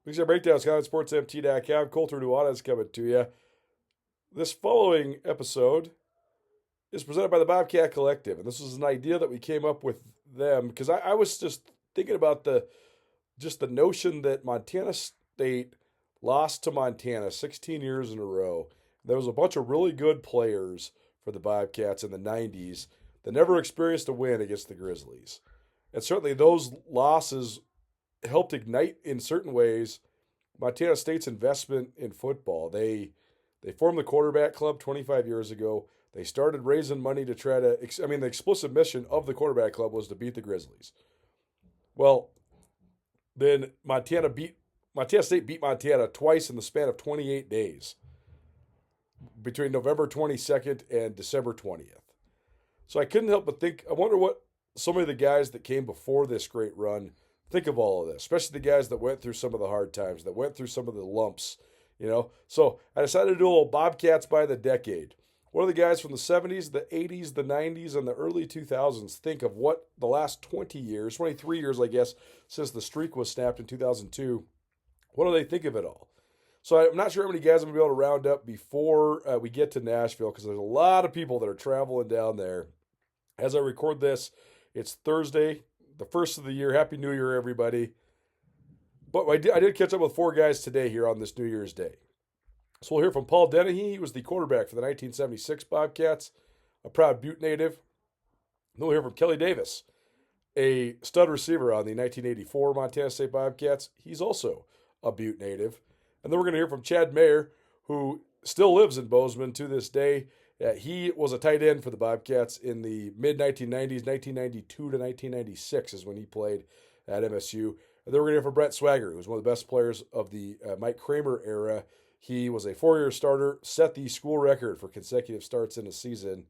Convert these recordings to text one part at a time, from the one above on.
Week's Breakdown, SkylineSportsMT.com. Colter Nuanez coming to you. This following episode is presented by the Bobcat Collective, and this was an idea that we came up with them because I was just thinking about the notion that Montana State lost to Montana 16 years in a row. There was a bunch of really good players for the Bobcats in the 90s that never experienced a win against the Grizzlies. And certainly those losses helped ignite in certain ways Montana State's investment in football. They formed the quarterback club 25 years ago. They started raising money to try to, the explicit mission of the quarterback club was to beat the Grizzlies. Well, then Montana State beat Montana twice in the span of 28 days between November 22nd and December 20th. So I couldn't help but think, I wonder what so many of the guys that came before this great run think of all of this, especially the guys that went through some of the hard times, that went through some of the lumps, So I decided to do a little Bobcats by the decade. What do the guys from the 70s, the 80s, the 90s, and the early 2000s think of what the last 20 years, 23 years, I guess, since the streak was snapped in 2002, what do they think of it all? So I'm not sure how many guys I'm going to be able to round up before we get to Nashville, because there's a lot of people that are traveling down there. As I record this, it's Thursday, the first of the year. Happy New Year, everybody. But I did catch up with four guys today here on this New Year's Day. So we'll hear from Paul Dennehy. He was the quarterback for the 1976 Bobcats, a proud Butte native. Then we'll hear from Kelly Davis, a stud receiver on the 1984 Montana State Bobcats. He's also a Butte native. And then we're going to hear from Chad Mayer, who still lives in Bozeman to this day. He was a tight end for the Bobcats in the mid-1990s, 1992 to 1996 is when he played at MSU. And then we're going to hear from Brent Swagger, who was one of the best players of the Mike Kramer era. He was a four-year starter, set the school record for consecutive starts in a season,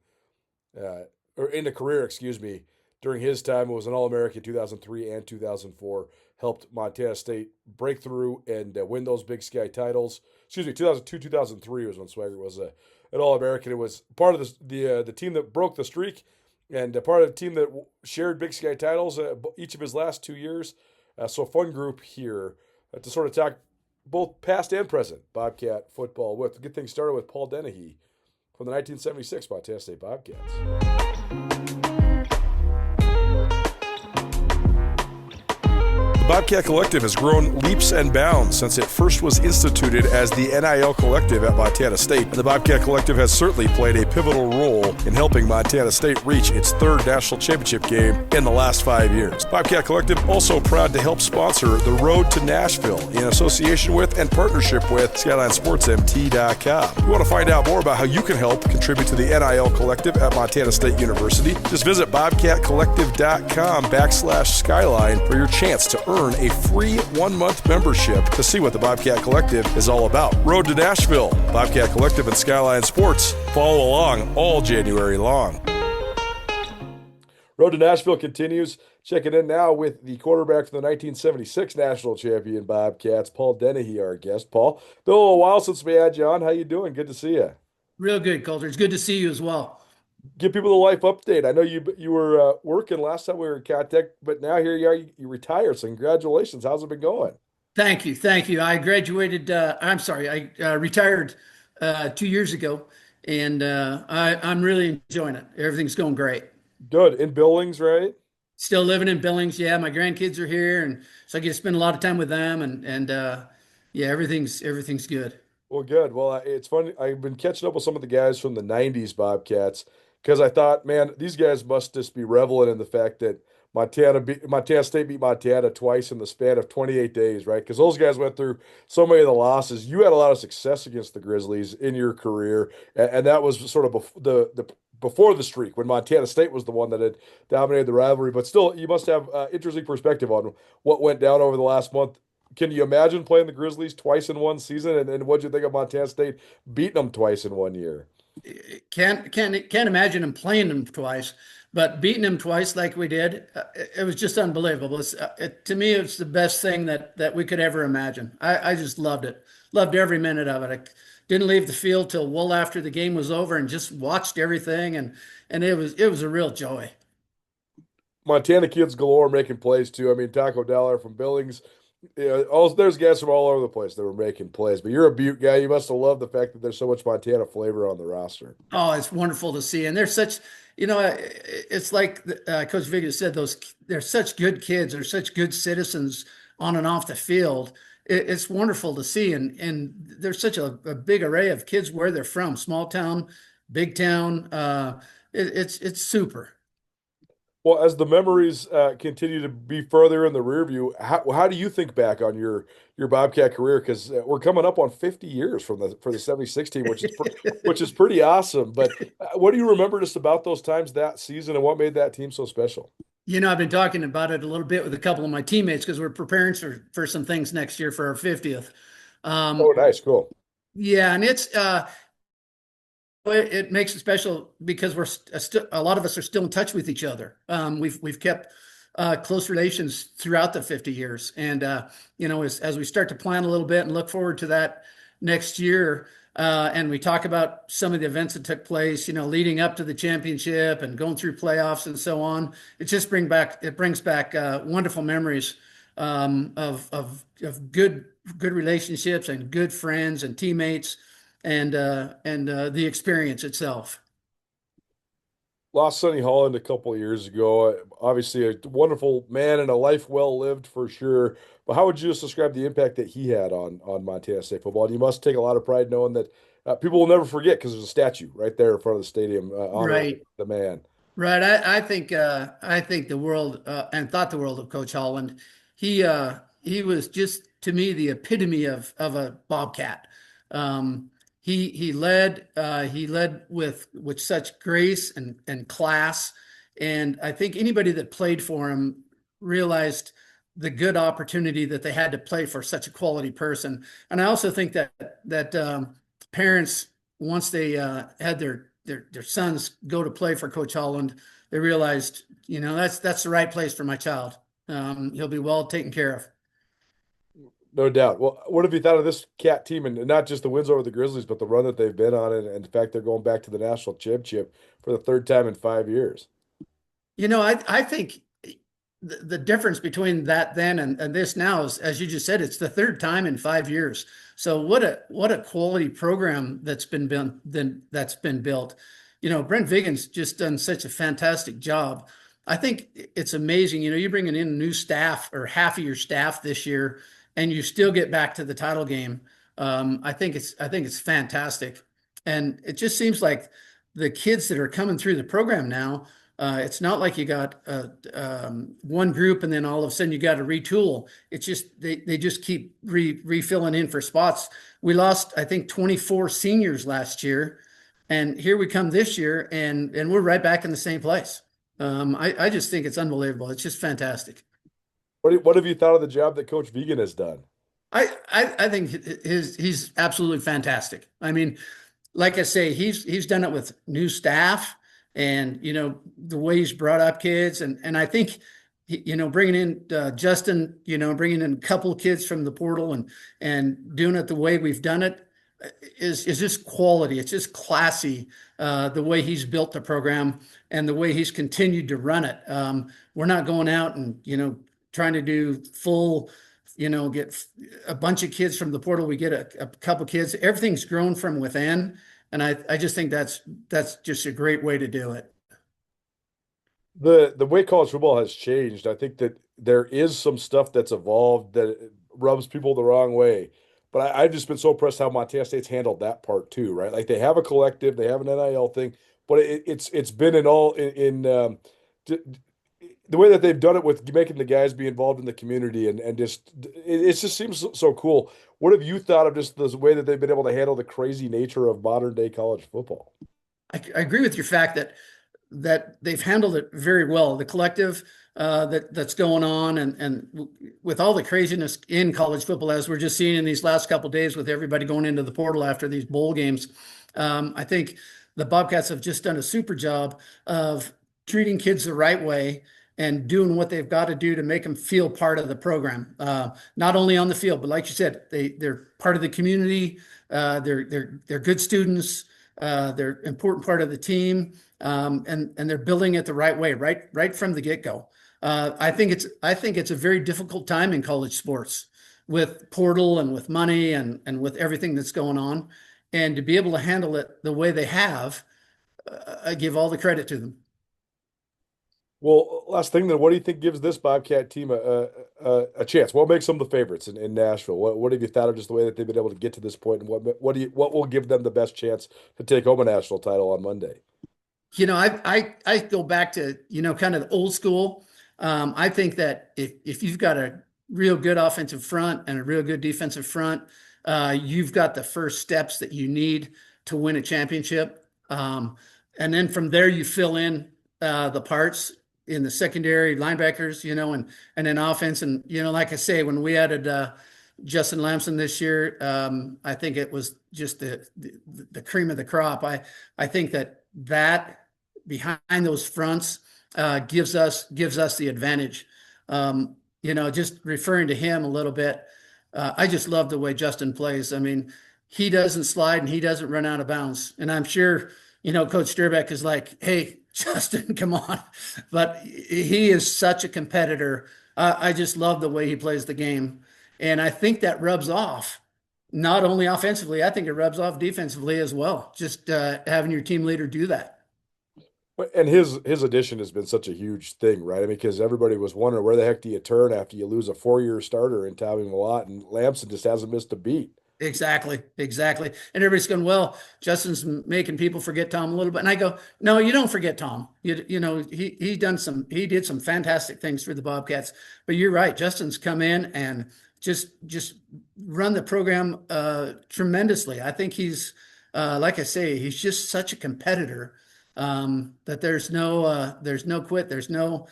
or in a career, during his time. It was an All-American 2003 and 2004. Helped Montana State break through and win those Big Sky titles. 2002, 2003 was when Swagger was an All-American. It was part of the team that broke the streak and part of the team that shared Big Sky titles each of his last 2 years. So a fun group here to sort of talk both past and present Bobcat football with. To get things started with Paul Dennehy from the 1976 Montana State Bobcats. The Bobcat Collective has grown leaps and bounds since it first was instituted as the NIL Collective at Montana State. And the Bobcat Collective has certainly played a pivotal role in helping Montana State reach its third national championship game in the last 5 years. Bobcat Collective also proud to help sponsor the Road to Nashville in association with and partnership with SkylineSportsMT.com. If you want to find out more about how you can help contribute to the NIL Collective at Montana State University, just visit BobcatCollective.com/Skyline for your chance to earn a free 1-month membership to see what the Bobcat Collective is all about. Road to Nashville, Bobcat Collective and Skyline Sports. Follow along all January long. Road to Nashville continues. Checking in now with the quarterback for the 1976 national champion Bobcats, Paul Dennehy, our guest. Paul, been a little while since we had you on. How you doing? Good to see you. Real good, Colter. It's good to see you as well. Give people the life update. I know you were working last time we were in contact, but now here you are. You retired, so congratulations. How's it been going? Thank you. Thank you. I graduated, I retired 2 years ago, and I'm really enjoying it. Everything's going great. Good. In Billings, right? Still living in Billings. Yeah, my grandkids are here, and so I get to spend a lot of time with them, and yeah, everything's good. Well, good. Well, it's funny. I've been catching up with some of the guys from the 90s Bobcats because I thought, man, these guys must just be reveling in the fact that Montana State beat Montana twice in the span of 28 days, right? Because those guys went through so many of the losses. You had a lot of success against the Grizzlies in your career, and that was sort of before the streak when Montana State was the one that had dominated the rivalry. But still, you must have interesting perspective on what went down over the last month. Can you imagine playing the Grizzlies twice in one season? And what'd you think of Montana State beating them twice in 1 year? Can't imagine him playing them twice, but beating them twice like we did, it was just unbelievable. To me, it's the best thing that we could ever imagine. I just loved it. Loved every minute of it. I didn't leave the field till well after the game was over and just watched everything, and it was a real joy. Montana kids galore making plays too. I mean, Taco Dollar from Billings Yeah, all there's guys from all over the place that were making plays, but you're a Butte guy. You must have loved the fact that there's so much Montana flavor on the roster. Oh, it's wonderful to see. And they're such, it's like Coach Vigan said, they're such good kids. They're such good citizens on and off the field. It's wonderful to see. And there's such a big array of kids where they're from, small town, big town. It's super. Well, as the memories continue to be further in the rear view, how do you think back on your Bobcat career? Because we're coming up on 50 years from the for the 76 team, which is pretty awesome. But what do you remember just about those times that season, and what made that team so special? I've been talking about it a little bit with a couple of my teammates because we're preparing for some things next year for our 50th. Oh, Um, nice, cool. yeah, and it makes it special because a lot of us are still in touch with each other. We've kept close relations throughout the 50 years, and as we start to plan a little bit and look forward to that next year, and we talk about some of the events that took place, leading up to the championship and going through playoffs and so on. It brings back wonderful memories of good relationships and good friends and teammates and the experience itself. Lost Sonny Holland a couple of years ago. Obviously, a wonderful man and a life well lived for sure. But how would you just describe the impact that he had on Montana State football? And you must take a lot of pride knowing that people will never forget because there's a statue right there in front of the stadium honoring Right, the man. right. I think the world and thought the world of Coach Holland. He was just to me the epitome of a Bobcat. He led with such grace and class, and I think anybody that played for him realized the good opportunity that they had to play for such a quality person. And I also think that parents, once they had their sons go to play for Coach Holland, they realized, that's the right place for my child. He'll be well taken care of. No doubt. Well, what have you thought of this Cat team and not just the wins over the Grizzlies, but the run that they've been on and the fact they're going back to the national championship for the third time in 5 years? I think the difference between that then and this now is, as you just said, it's the third time in 5 years. So what a quality program that's been built. Brent Vigan's just done such a fantastic job. I think it's amazing. You're bringing in new staff or half of your staff this year, and you still get back to the title game. I think it's fantastic, and it just seems like the kids that are coming through the program now. It's not like you got one group and then all of a sudden you got to retool. It's just they just keep refilling in for spots. We lost, I think, 24 seniors last year, and here we come this year, and we're right back in the same place. I just think it's unbelievable. It's just fantastic. What have you thought of the job that Coach Vegan has done? I think he's absolutely fantastic. I mean, like I say, he's done it with new staff and the way he's brought up kids and I think bringing in Justin, bringing in a couple kids from the portal and doing it the way we've done it is just quality. It's just classy the way he's built the program and the way he's continued to run it. We're not going out and trying to do full. Get a bunch of kids from the portal. We get a couple kids. Everything's grown from within. And I just think that's just a great way to do it. The way college football has changed, I think that there is some stuff that's evolved that rubs people the wrong way. But I've just been so impressed how Montana State's handled that part too, right? Like they have a collective, they have an NIL thing, but it's been in all d- the way that they've done it with making the guys be involved in the community and just it just seems so cool. What have you thought of just the way that they've been able to handle the crazy nature of modern day college football? I agree with your fact that they've handled it very well. The collective that's going on and with all the craziness in college football, as we're just seeing in these last couple of days with everybody going into the portal after these bowl games, I think the Bobcats have just done a super job of treating kids the right way and doing what they've got to do to make them feel part of the program, not only on the field, but like you said, they're part of the community. They're good students. They're an important part of the team, and they're building it the right way, right from the get go. I think it's a very difficult time in college sports with portal and with money and with everything that's going on, and to be able to handle it the way they have, I give all the credit to them. Well, last thing then, what do you think gives this Bobcat team a chance? What makes them the favorites in Nashville? What have you thought of just the way that they've been able to get to this point, and what will give them the best chance to take home a national title on Monday? I go back to, kind of the old school. I think that if you've got a real good offensive front and a real good defensive front, you've got the first steps that you need to win a championship. And then from there, you fill in the parts in the secondary linebackers, and then offense. And, like I say, when we added Justin Lamson this year, I think it was just the cream of the crop. I think that behind those fronts gives us the advantage. Just referring to him a little bit, I just love the way Justin plays. I mean, he doesn't slide and he doesn't run out of bounds. And I'm sure, Coach Sturbeck is like, hey, Justin, come on. But he is such a competitor. I just love the way he plays the game. And I think that rubs off, not only offensively, I think it rubs off defensively as well. Just having your team leader do that. And his addition has been such a huge thing, right? I mean, because everybody was wondering where the heck do you turn after you lose a 4-year starter in Tommy Mellott, and Lamson just hasn't missed a beat. Exactly. And everybody's going, well, Justin's making people forget Tom a little bit. And I go, no, you don't forget Tom. He did some fantastic things for the Bobcats. But you're right, Justin's come in and just run the program tremendously. I think he's like I say, he's just such a competitor. That there's no quit, there's no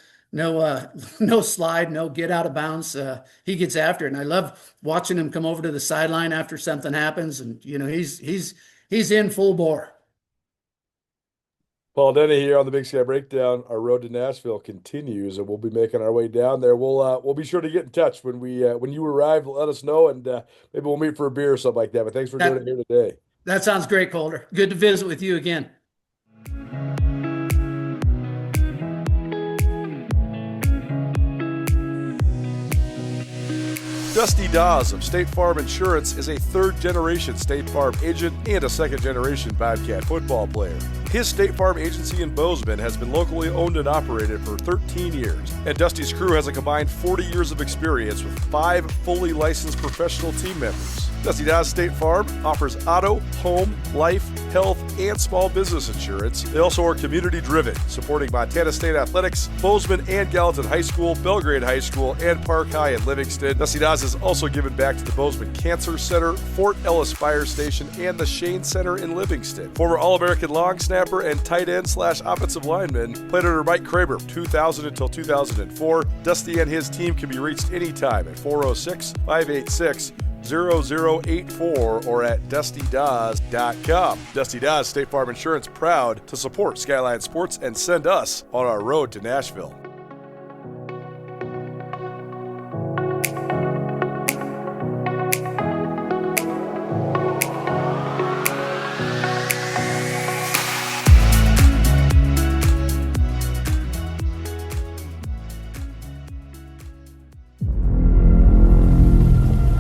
slide, no get out of bounds. He gets after it, and I love watching him come over to the sideline after something happens, and he's in full bore. Paul Dennehy here on the Big Sky Breakdown. Our road to Nashville continues, and we'll be making our way down there. We'll be sure to get in touch when you arrive. Let us know, and maybe we'll meet for a beer or something like that. But thanks for doing it here today. That sounds great, Colter. Good to visit with you again. Dusty Dawes of State Farm Insurance is a third-generation State Farm agent and a second-generation Bobcat football player. His State Farm agency in Bozeman has been locally owned and operated for 13 years, and Dusty's crew has a combined 40 years of experience with 5 fully licensed professional team members. Dusty Dawes State Farm offers auto, home, life, health, and small business insurance. They also are community-driven, supporting Montana State Athletics, Bozeman and Gallatin High School, Belgrade High School, and Park High in Livingston. Dusty Dawes has also given back to the Bozeman Cancer Center, Fort Ellis Fire Station, and the Shane Center in Livingston. Former All-American long snapper and tight end / offensive lineman, played under Mike Kraber from 2000 until 2004. Dusty and his team can be reached anytime at 406-586-0084 or at DustyDawes.com. Dusty Dawes State Farm Insurance, proud to support Skyline Sports and send us on our road to Nashville.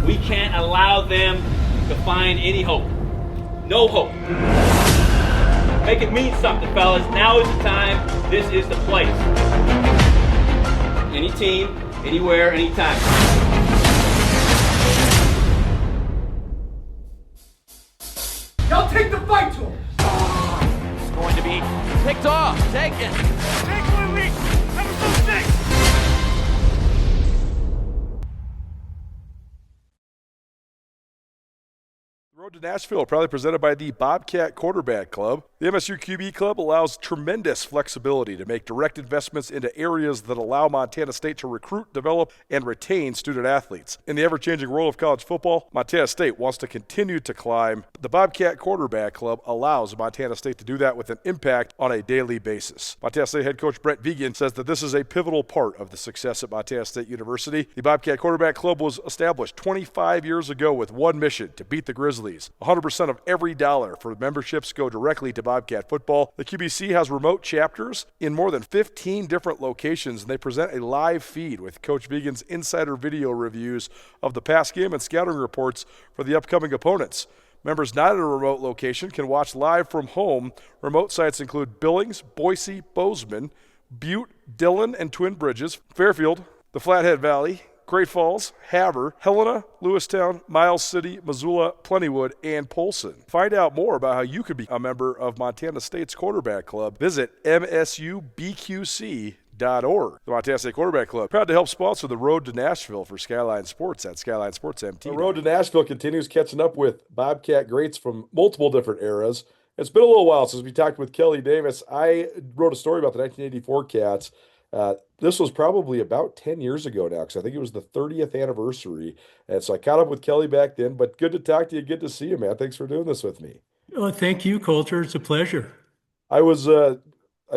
We can't allow them to find any hope. No hope. Make it mean something, fellas. Now is the time. This is the place. Any team, anywhere, anytime. Y'all take the fight to him. It's going to be picked off, taken. Take 1 week. Episode 6. Road to Nashville, proudly presented by the Bobcat Quarterback Club. The MSU QB Club allows tremendous flexibility to make direct investments into areas that allow Montana State to recruit, develop, and retain student athletes. In the ever-changing world of college football, Montana State wants to continue to climb. The Bobcat Quarterback Club allows Montana State to do that with an impact on a daily basis. Montana State head coach Brent Swagger says that this is a pivotal part of the success at Montana State University. The Bobcat Quarterback Club was established 25 years ago with one mission: to beat the Grizzlies. Grizzlies. 100% of every dollar for memberships go directly to Bobcat football. The QBC has remote chapters in more than 15 different locations, and they present a live feed with Coach Vigen's insider video reviews of the past game and scouting reports for the upcoming opponents. Members not at a remote location can watch live from home. Remote sites include Billings, Boise, Bozeman, Butte, Dillon, and Twin Bridges, Fairfield, the Flathead Valley, Great Falls, Havre, Helena, Lewistown, Miles City, Missoula, Plentywood, and Polson. Find out more about how you could be a member of Montana State's Quarterback Club. Visit msubqc.org. The Montana State Quarterback Club, proud to help sponsor the Road to Nashville for Skyline Sports at Skyline Sports MT. The Road to Nashville continues catching up with Bobcat greats from multiple different eras. It's been a little while since we talked with Kelly Davis. I wrote a story about the 1984 Cats. This was probably about 10 years ago now, because I think it was the 30th anniversary. And so I caught up with Kelly back then, but good to talk to you. Good to see you, man. Thanks for doing this with me. Oh, thank you, Colter. It's a pleasure. I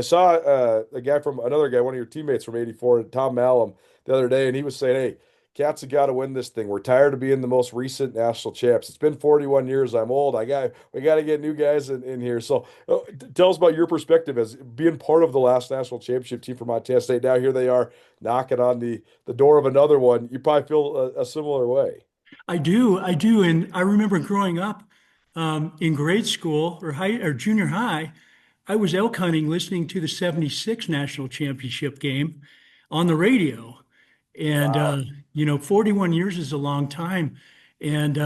saw another guy, one of your teammates from '84, Tom Malum, the other day, and he was saying, "Hey, Cats have got to win this thing. We're tired of being the most recent national champs. It's been 41 years. I'm old. We got to get new guys in here." So, tell us about your perspective as being part of the last national championship team for Montana State. Now here they are knocking on the door of another one. You probably feel a similar way. I do, and I remember growing up in grade school or junior high. I was elk hunting, listening to the '76 national championship game on the radio. And, Wow. 41 years is a long time. And,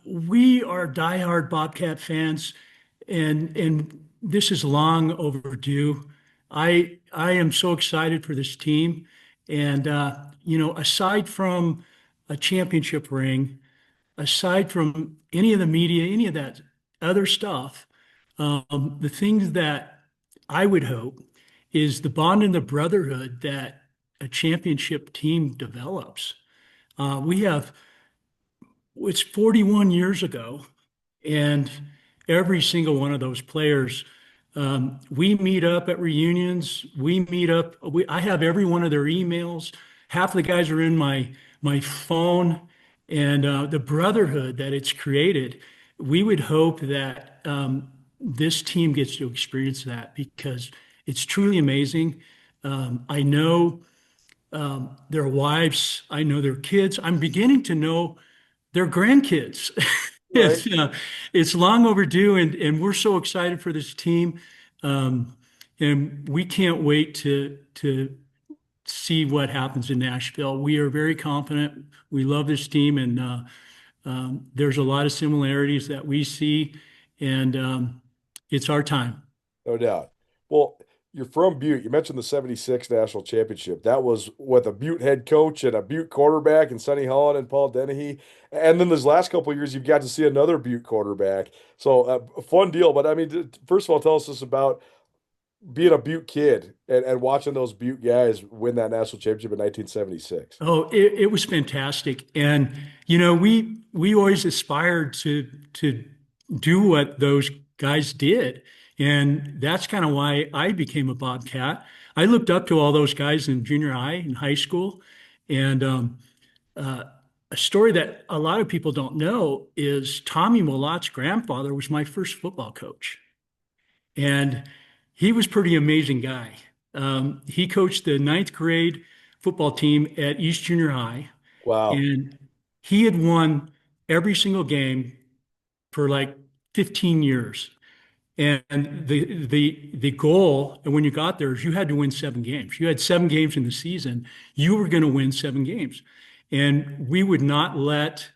we are diehard Bobcat fans, and this is long overdue. I am so excited for this team. And, aside from a championship ring, aside from any of the media, any of that other stuff, the things that I would hope is the bond and the brotherhood that a championship team develops. It's 41 years ago, and every single one of those players, we meet up at reunions. I have every one of their emails. Half the guys are in my phone, and the brotherhood that it's created. We would hope that this team gets to experience that, because it's truly amazing. I know their wives. I know their kids. I'm beginning to know their grandkids. Right. It's long overdue, and we're so excited for this team. And we can't wait to see what happens in Nashville. We are very confident. We love this team, and there's a lot of similarities that we see, and it's our time. No doubt. Well, you're from Butte. You mentioned the '76 national championship. That was with a Butte head coach and a Butte quarterback and Sonny Holland and Paul Dennehy. And then these last couple of years, you've got to see another Butte quarterback. So a fun deal. But I mean, first of all, tell us this about being a Butte kid and watching those Butte guys win that national championship in 1976. Oh, it was fantastic. And, we always aspired to do what those guys did. And that's kind of why I became a Bobcat. I looked up to all those guys in junior high and high school. And a story that a lot of people don't know is Tommy Molott's grandfather was my first football coach. And he was a pretty amazing guy. He coached the 9th grade football team at East Junior High. Wow. And he had won every single game for like 15 years. And the goal, and when you got there, is you had to win 7 games. You had 7 games in the season. You were going to win 7 games. And we would not let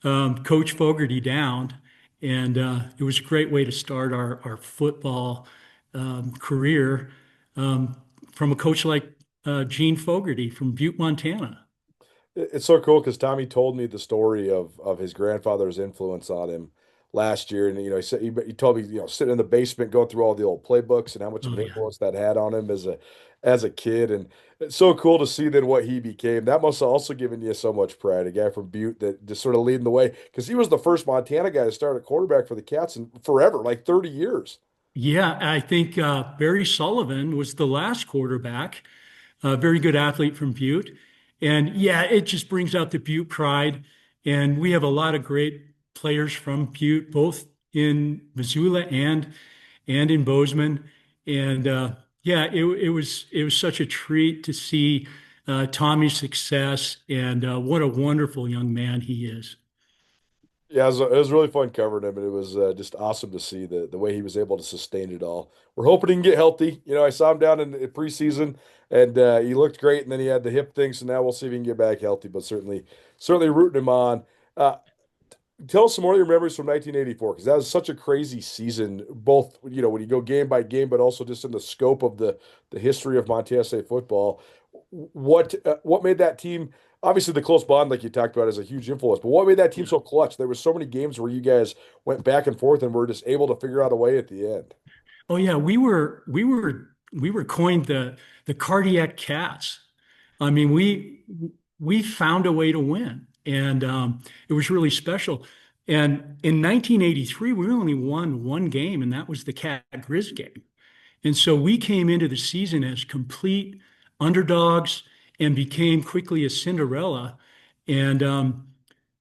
Coach Fogarty down. And it was a great way to start our football career from a coach like Gene Fogarty from Butte, Montana. It's so cool because Tommy told me the story of his grandfather's influence on him last year, and he said he told me sitting in the basement going through all the old playbooks and how much of an influence that had on him as a kid, and it's so cool to see then what he became. That must have also given you so much pride, a guy from Butte that just sort of leading the way, because he was the first Montana guy to start at quarterback for the Cats in forever, like 30 years. Yeah, I think Barry Sullivan was the last quarterback, a very good athlete from Butte. And yeah, it just brings out the Butte pride. And we have a lot of great players from Butte, both in Missoula and in Bozeman. And yeah, it was such a treat to see Tommy's success, and what a wonderful young man he is. Yeah, it was really fun covering him, and it was just awesome to see the way he was able to sustain it all. We're hoping he can get healthy. I saw him down in preseason, and he looked great, and then he had the hip thing, so now we'll see if he can get back healthy. But certainly rooting him on. Uh, Tell us some more of your memories from 1984, because that was such a crazy season, both, when you go game by game, but also just in the scope of the history of Montana State football. What made that team, obviously the close bond, like you talked about, is a huge influence, but what made that team so clutch? There were so many games where you guys went back and forth and were just able to figure out a way at the end. Oh yeah, we were coined the cardiac cats. I mean, we found a way to win, and it was really special. And in 1983, we only won one game, and that was the Cat Grizz game. And so we came into the season as complete underdogs and became quickly a Cinderella. And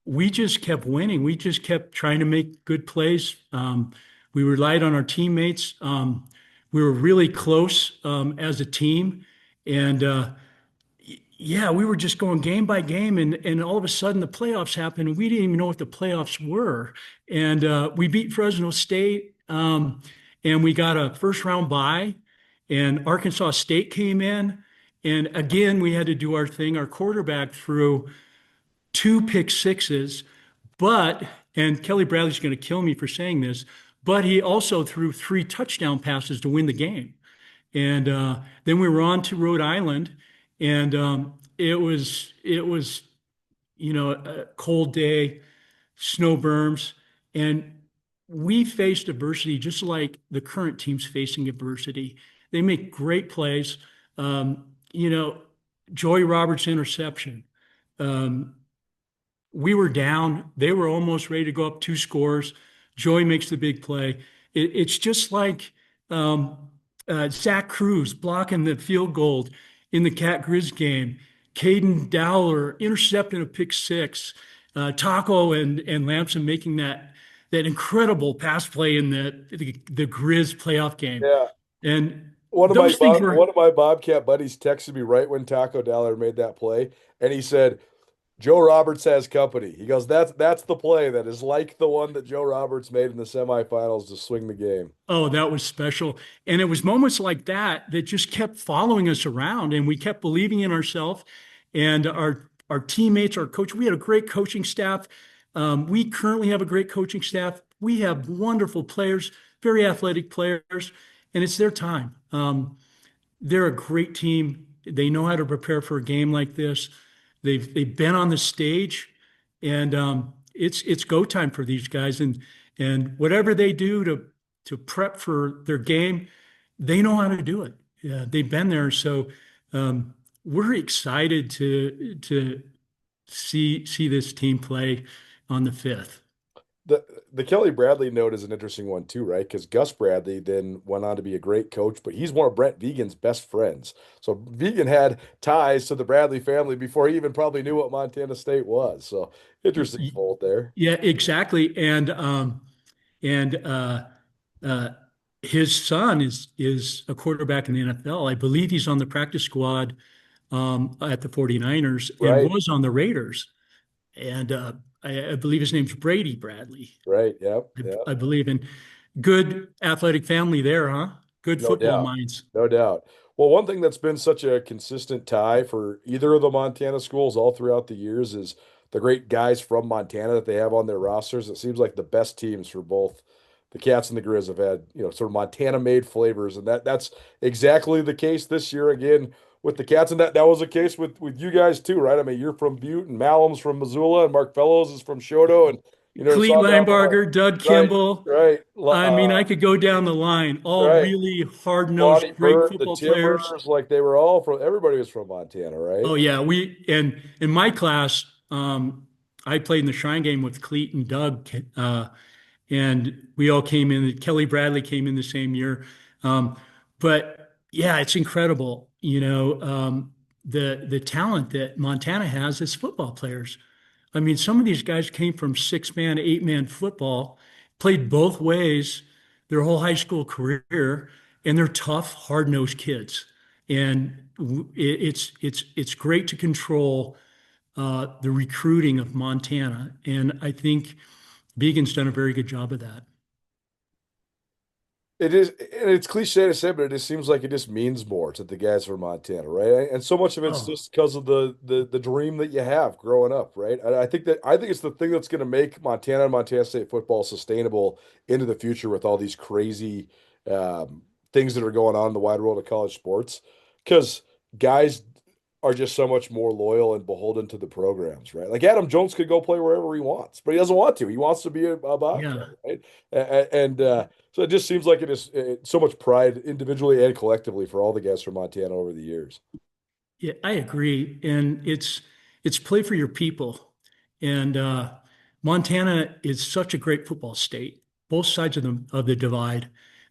we just kept winning. We just kept trying to make good plays. We relied on our teammates. We were really close as a team. And yeah, we were just going game by game. And all of a sudden, the playoffs happened. And we didn't even know what the playoffs were. And we beat Fresno State. And we got a first round bye. And Arkansas State came in. And again, we had to do our thing. Our quarterback threw two pick sixes, and Kelly Bradley's going to kill me for saying this, but he also threw three touchdown passes to win the game. And then we were on to Rhode Island, and it was a cold day, snow berms, and we faced adversity just like the current team's facing adversity. They make great plays. Joey Roberts' interception. We were down. They were almost ready to go up 2 scores. Joey makes the big play. It's just like Zach Cruz blocking the field goal in the Cat Grizz game. Caden Dowler intercepting a pick six. Taco and Lamson making that incredible pass play in the Grizz playoff game. Yeah. And One of those things were one of my Bobcat buddies texted me right when Taco Dollar made that play, and he said, "Joe Roberts has company." He goes, "That's the play that is like the one that Joe Roberts made in the semifinals to swing the game." Oh, that was special. And it was moments like that that just kept following us around, and we kept believing in ourselves and our teammates, our coach. We had a great coaching staff. We currently have a great coaching staff. We have wonderful players, very athletic players, and it's their time. They're a great team. They know how to prepare for a game like this. They've been on the stage, and it's go time for these guys. And whatever they do to prep for their game, they know how to do it. Yeah, they've been there, so we're excited to see this team play on the 5th. The Kelly Bradley note is an interesting one too, right? Because Gus Bradley then went on to be a great coach, but he's one of Brent Vigen's best friends. So Vigen had ties to the Bradley family before he even probably knew what Montana State was. So interesting fold there. Yeah, exactly. And his son is a quarterback in the NFL. I believe he's on the practice squad at the 49ers Right. and was on the Raiders. And I believe his name's Brady Bradley. Right. Yep. Yep. I believe in good athletic family there, huh? Good No football doubt. minds. No doubt. Well, one thing that's been such a consistent tie for either of the Montana schools all throughout the years is the great guys from Montana that they have on their rosters. It seems like the best teams for both the Cats and the Grizz have had, sort of Montana-made flavors, and that's exactly the case this year again with the Cats, and that was the case with you guys too, right? I mean, you're from Butte, and Malum's from Missoula, and Mark Fellows is from Shoto, and Clete it's all down the line. Linebarger, Doug Right, Kimball. right. I mean, I could go down the line. All Right. really hard-nosed, Lonnie great Burt, the football players. Timbers, like they were all from. Everybody was from Montana, right? Oh yeah, and in my class, I played in the Shrine Game with Cleet and Doug, and we all came in. Kelly Bradley came in the same year, but yeah, it's incredible. The talent that Montana has as football players. I mean, some of these guys came from 6-man, 8-man football, played both ways their whole high school career, and they're tough, hard-nosed kids. And it's great to control the recruiting of Montana, and I think Beacon's done a very good job of that. It is, and it's cliche to say, but it just seems like it just means more to the guys from Montana, right? And so much of it's Oh, just because of the dream that you have growing up, right? I think it's the thing that's going to make Montana and Montana State football sustainable into the future with all these crazy things that are going on in the wide world of college sports, because guys are just so much more loyal and beholden to the programs, right? Like Adam Jones could go play wherever he wants, but he doesn't want to. He wants to be a Bobcat, yeah. right? And so it just seems like so much pride individually and collectively for all the guys from Montana over the years. Yeah, I agree. And it's play for your people. And Montana is such a great football state, both sides of the divide.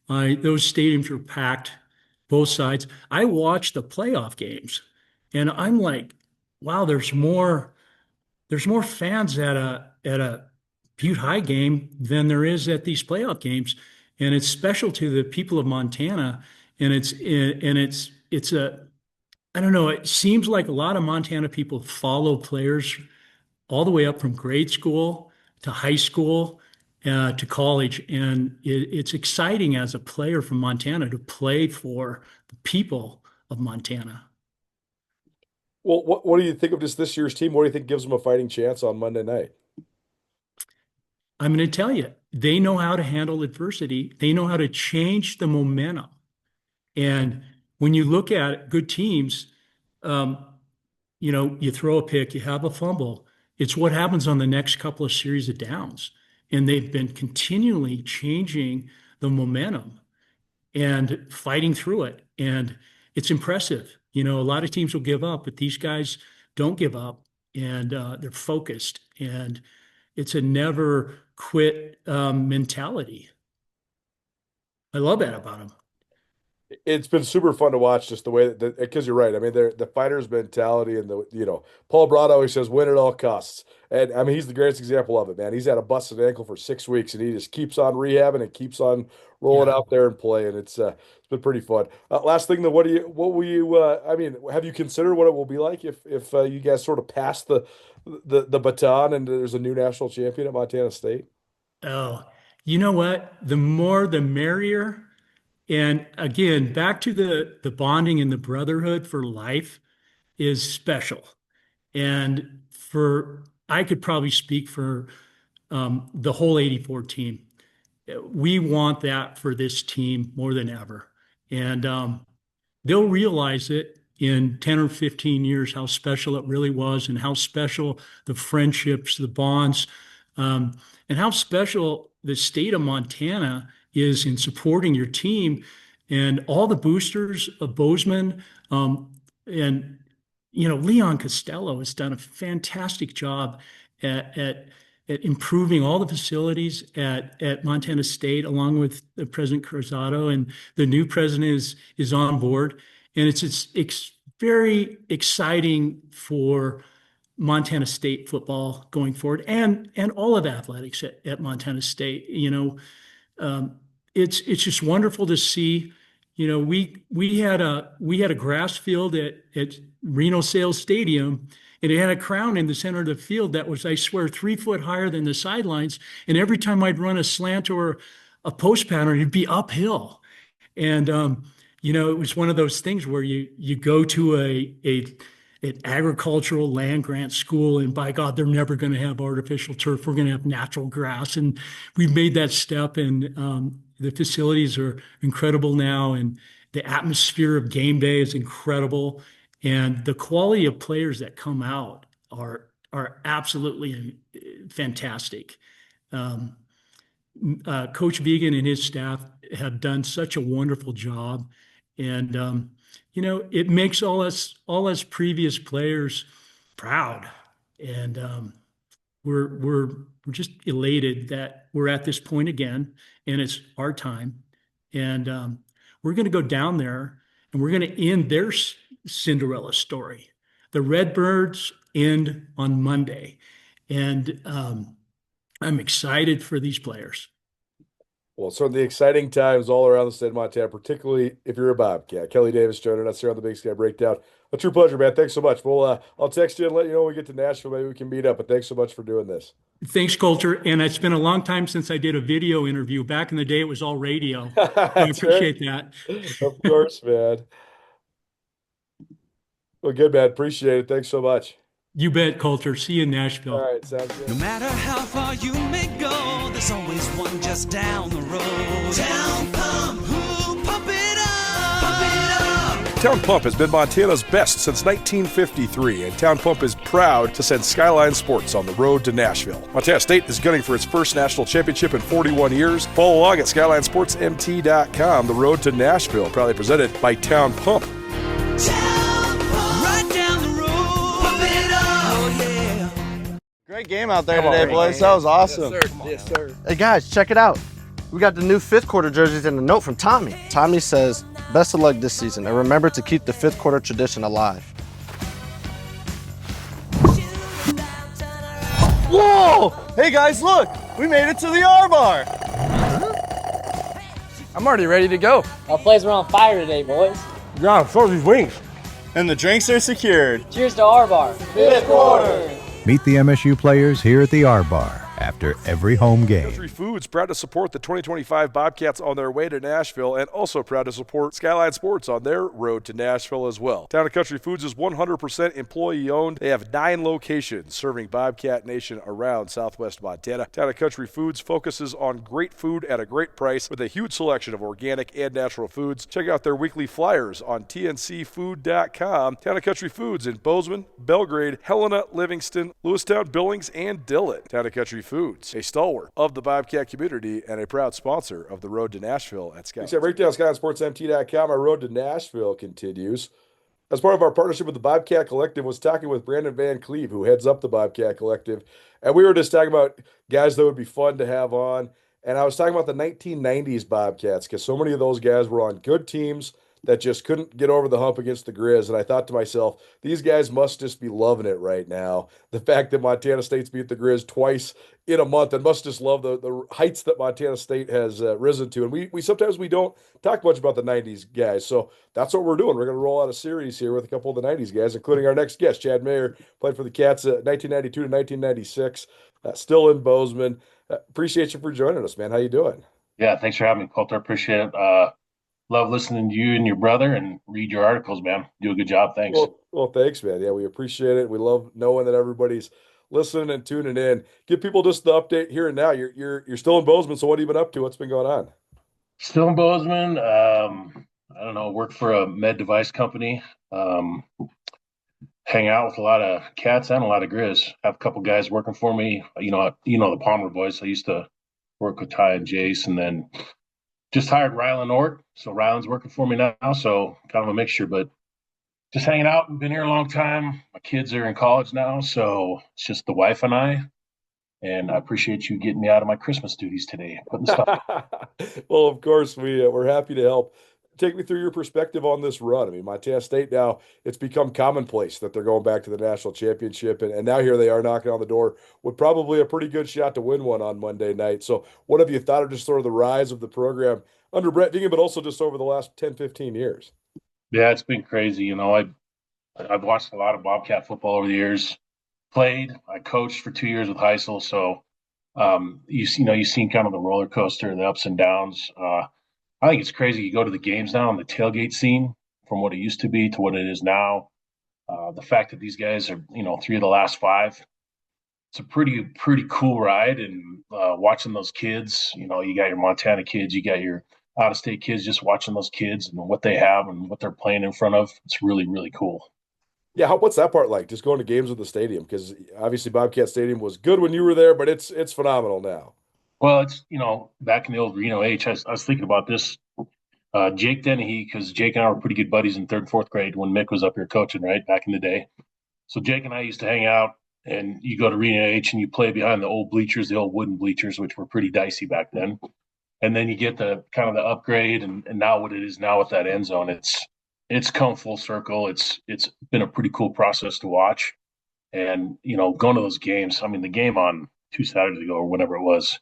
Those stadiums are packed, both sides. I watch the playoff games, and I'm like, wow, there's more fans at a Butte High game than there is at these playoff games, and it's special to the people of Montana. And it's a I don't know. It seems like a lot of Montana people follow players all the way up from grade school to high school to college. And it's exciting as a player from Montana to play for the people of Montana. Well, what do you think of just this year's team? What do you think gives them a fighting chance on Monday night? I'm going to tell you, they know how to handle adversity, they know how to change the momentum. And when you look at good teams, um, you throw a pick, you have a fumble. It's what happens on the next couple of series of downs. And they've been continually changing the momentum and fighting through it. And it's impressive. A lot of teams will give up, but these guys don't give up, and they're focused. And it's a never quit mentality. I love that about them. It's been super fun to watch just the way that because you're right. I mean, the fighter's mentality and Paul Broad always says win at all costs. And I mean, he's the greatest example of it, man. He's had a busted ankle for 6 weeks and he just keeps on rehabbing and keeps on rolling Yeah. out there and playing. It's been pretty fun. Last thing though, what will you I mean, have you considered what it will be like if you guys sort of pass the baton and there's a new national champion at Montana State? Oh, you know what? The more the merrier. And again, back to the bonding and the brotherhood for life is special. And for I could probably speak for the whole 84 team. We want that for this team more than ever. And they'll realize it in 10 or 15 years how special it really was and how special the friendships, the bonds, um, and how special the state of Montana is in supporting your team and all the boosters of Bozeman. And, Leon Costello has done a fantastic job at improving all the facilities at Montana State, along with the President Cruzado, and the new president is on board, and it's very exciting for Montana State football going forward, and all of athletics at Montana State. It's just wonderful to see. We had a grass field at Reno Sales Stadium, and it had a crown in the center of the field that was, I swear, 3 foot higher than the sidelines. And every time I'd run a slant or a post pattern, it'd be uphill. And it was one of those things where you go to an agricultural land grant school, and by God, they're never going to have artificial turf. We're going to have natural grass, and we've made that step. And the facilities are incredible now, and the atmosphere of game day is incredible, and the quality of players that come out are absolutely fantastic. Um, Coach Vegan and his staff have done such a wonderful job, and it makes all us previous players proud, and we're just elated that we're at this point again, and it's our time, and we're going to go down there, and we're going to end their Cinderella story. The Redbirds end on Monday, And I'm excited for these players. Well, certainly exciting times all around the state of Montana, particularly if you're a Bobcat. Kelly Davis joining us here on the Big Sky Breakdown. A true pleasure, man. Thanks so much. I'll text you and let you know when we get to Nashville. Maybe we can meet up. But thanks so much for doing this. Thanks, Colter. And it's been a long time since I did a video interview. Back in the day, it was all radio. I appreciate that. Of course, man. Well, good, man. Appreciate it. Thanks so much. You bet, Colter. See you in Nashville. All right, sounds good. No matter how far you may go, there's always one just down the road. Town Pump, who pump it up, pump it up. Town Pump has been Montana's best since 1953, and Town Pump is proud to send Skyline Sports on the road to Nashville. Montana State is gunning for its first national championship in 41 years. Follow along at SkylineSportsMT.com. The road to Nashville, proudly presented by Town Pump. Great game out there today, boys. That was awesome. Yes, sir. Yes, sir. Hey, guys, check it out. We got the new fifth quarter jerseys and a note from Tommy. Tommy says, best of luck this season, and remember to keep the fifth quarter tradition alive. Whoa! Hey, guys, look. We made it to the R-Bar. I'm already ready to go. Our plays are on fire today, boys. Yeah, so are these wings. And the drinks are secured. Cheers to our bar. Fifth quarter. Meet the MSU players here at the R-Bar after every home game. Country Foods proud to support the 2025 Bobcats on their way to Nashville, and also proud to support Skyline Sports on their road to Nashville as well. Town and Country Foods is 100% employee-owned. They have 9 locations serving Bobcat Nation around southwest Montana. Town and Country Foods focuses on great food at a great price with a huge selection of organic and natural foods. Check out their weekly flyers on tncfood.com. Town and Country Foods in Bozeman, Belgrade, Helena, Livingston, Lewistown, Billings, and Dillon. Town and Country Foods, a stalwart of the Bobcat community and a proud sponsor of the road to Nashville at Sky. Breakdown, SkylineSportsMT.com. Our road to Nashville continues. As part of our partnership with the Bobcat Collective, was talking with Brandon Van Cleve, who heads up the Bobcat Collective, and we were just talking about guys that would be fun to have on. And I was talking about the 1990s Bobcats, because so many of those guys were on good teams that just couldn't get over the hump against the Grizz. And I thought to myself, these guys must just be loving it right now. The fact that Montana State's beat the Grizz twice in a month, and must just love the heights that Montana State has risen to. And we sometimes we don't talk much about the 90s guys. So that's what we're doing. We're going to roll out a series here with a couple of the 90s guys, including our next guest, Chad Mayer, played for the Cats 1992 to 1996, still in Bozeman. Appreciate you for joining us, man. How you doing? Yeah, thanks for having me, Colter. Appreciate it. Love listening to you and your brother, and read your articles, man. Do a good job. Thanks. Well, thanks, man. Yeah, we appreciate it. We love knowing that everybody's listening and tuning in. Give people just the update here and now. You're still in Bozeman, so what have you been up to? What's been going on? Still in Bozeman. I don't know. Work for a med device company. Hang out with a lot of Cats and a lot of Grizz. Have a couple guys working for me. You know the Palmer boys. I used to work with Ty and Jace, and then just hired Rylan Ort. So Rylan's working for me now, so kind of a mixture, but just hanging out. We've been here a long time. My kids are in college now, so it's just the wife and I. And I appreciate you getting me out of my Christmas duties today, putting stuff. Well, of course, we're happy to help. Take me through your perspective on this run. I mean, Montana State now, it's become commonplace that they're going back to the national championship, and now here they are knocking on the door with probably a pretty good shot to win one on Monday night. So what have you thought of just sort of the rise of the program under Brent Swagger, but also just over the last 10, 15 years? Yeah, it's been crazy. You know, I've watched a lot of Bobcat football over the years. Played, I coached for 2 years with Heisel, so you've seen kind of the roller coaster, the ups and downs. I think it's crazy. You go to the games now on the tailgate scene from what it used to be to what it is now. The fact that these guys are, 3 of the last 5, it's a pretty cool ride. And watching those kids, you got your Montana kids, you got your out-of-state kids, just watching those kids and what they have and what they're playing in front of. It's really, really cool. Yeah, what's that part like? Just going to games with the stadium, because obviously Bobcat Stadium was good when you were there, but it's phenomenal now. Well, it's, back in the old Reno H, I was thinking about this. Jake Dennehy, because Jake and I were pretty good buddies in 3rd and 4th grade when Mick was up here coaching, right, back in the day. So Jake and I used to hang out, and you go to Reno H and you play behind the old bleachers, the old wooden bleachers, which were pretty dicey back then. And then you get the kind of the upgrade, and now what it is now with that end zone, it's come full circle. It's been a pretty cool process to watch. And, going to those games, I mean, the game on 2 Saturdays ago or whenever it was,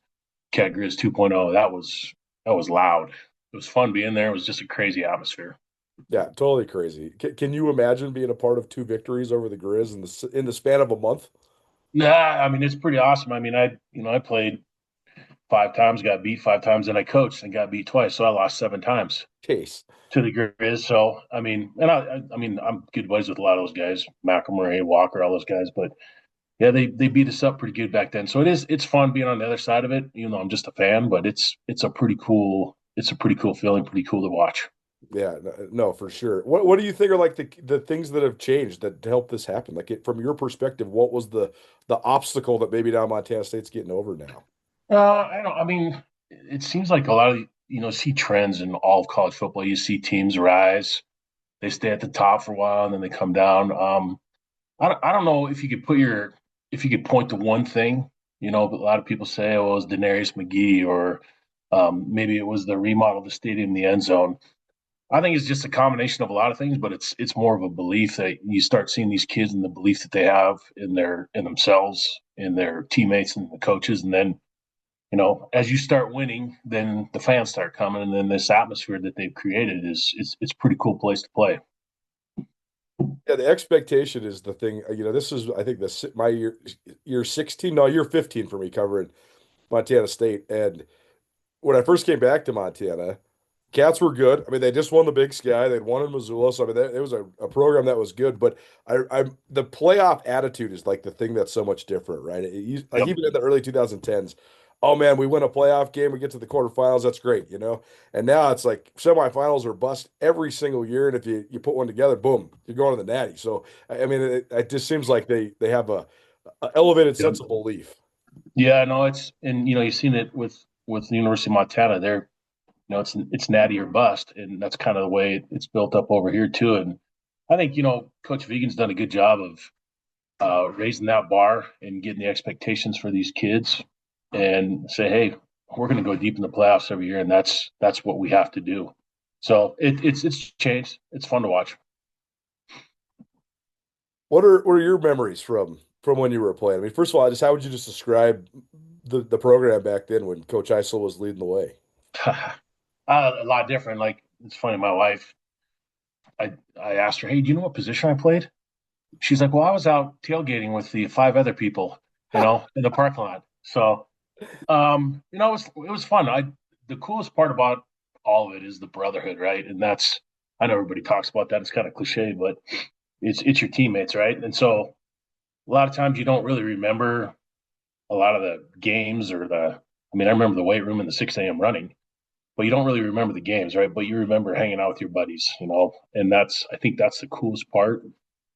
Cat Grizz 2.0, that was loud. It was fun being there. It was just a crazy atmosphere. Yeah, totally crazy. Can you imagine being a part of 2 victories over the Grizz in the span of a month? Nah, I mean, it's pretty awesome. I mean, I played 5 times, got beat 5 times, and I coached and got beat twice. So I lost 7 times Case. to the Grizz. So, I mean, and I mean, I'm good buddies with a lot of those guys, McElmurray, Walker, all those guys. But yeah, they beat us up pretty good back then. So it's fun being on the other side of it. Even though I'm just a fan, but it's a pretty cool feeling, pretty cool to watch. Yeah, no, for sure. What do you think are like the things that have changed that helped this happen? Like from your perspective, what was the obstacle that maybe now Montana State's getting over now? I don't. I mean, it seems like a lot of see trends in all of college football. You see teams rise, they stay at the top for a while, and then they come down. I don't know if you could point to one thing. But a lot of people say, "Oh, it was Dennehy McGee," or maybe it was the remodel of the stadium, the end zone. I think it's just a combination of a lot of things, but it's more of a belief that you start seeing these kids and the belief that they have in themselves, in their teammates, and the coaches, and then as you start winning, then the fans start coming, and then this atmosphere that they've created it's a pretty cool place to play. Yeah, the expectation is the thing. This is I think my year 16, no, year 15 for me covering Montana State, and when I first came back to Montana, Cats were good. I mean, they just won the Big Sky. They'd won in Missoula, so I mean, it was a program that was good. But the playoff attitude is like the thing that's so much different, right? Like even in the early 2010s, oh man, we win a playoff game, we get to the quarterfinals, that's great, And now it's like semifinals are bust every single year, and if you put one together, boom, you're going to the Natty. So I mean, it just seems like they have a elevated sense of belief. Yeah, no, and you've seen it with the University of Montana. They're it's natty or bust, and that's kind of the way it's built up over here too. And I think Coach Vigen's done a good job of raising that bar and getting the expectations for these kids, and say, hey, we're going to go deep in the playoffs every year, and that's what we have to do. So it's changed. It's fun to watch. What are your memories from when you were playing? I mean, first of all, how would you just describe the program back then when Coach Heisel was leading the way? A lot different. Like, it's funny, my wife, I asked her, hey, do you know what position I played? She's like, well, I was out tailgating with the 5 other people, in the parking lot. So, it was fun. The coolest part about all of it is the brotherhood, right? And I know everybody talks about that. It's kind of cliche, but it's your teammates, right? And so a lot of times you don't really remember a lot of the games I remember the weight room and the 6 a.m. running, but you don't really remember the games, right? But you remember hanging out with your buddies, and I think that's the coolest part.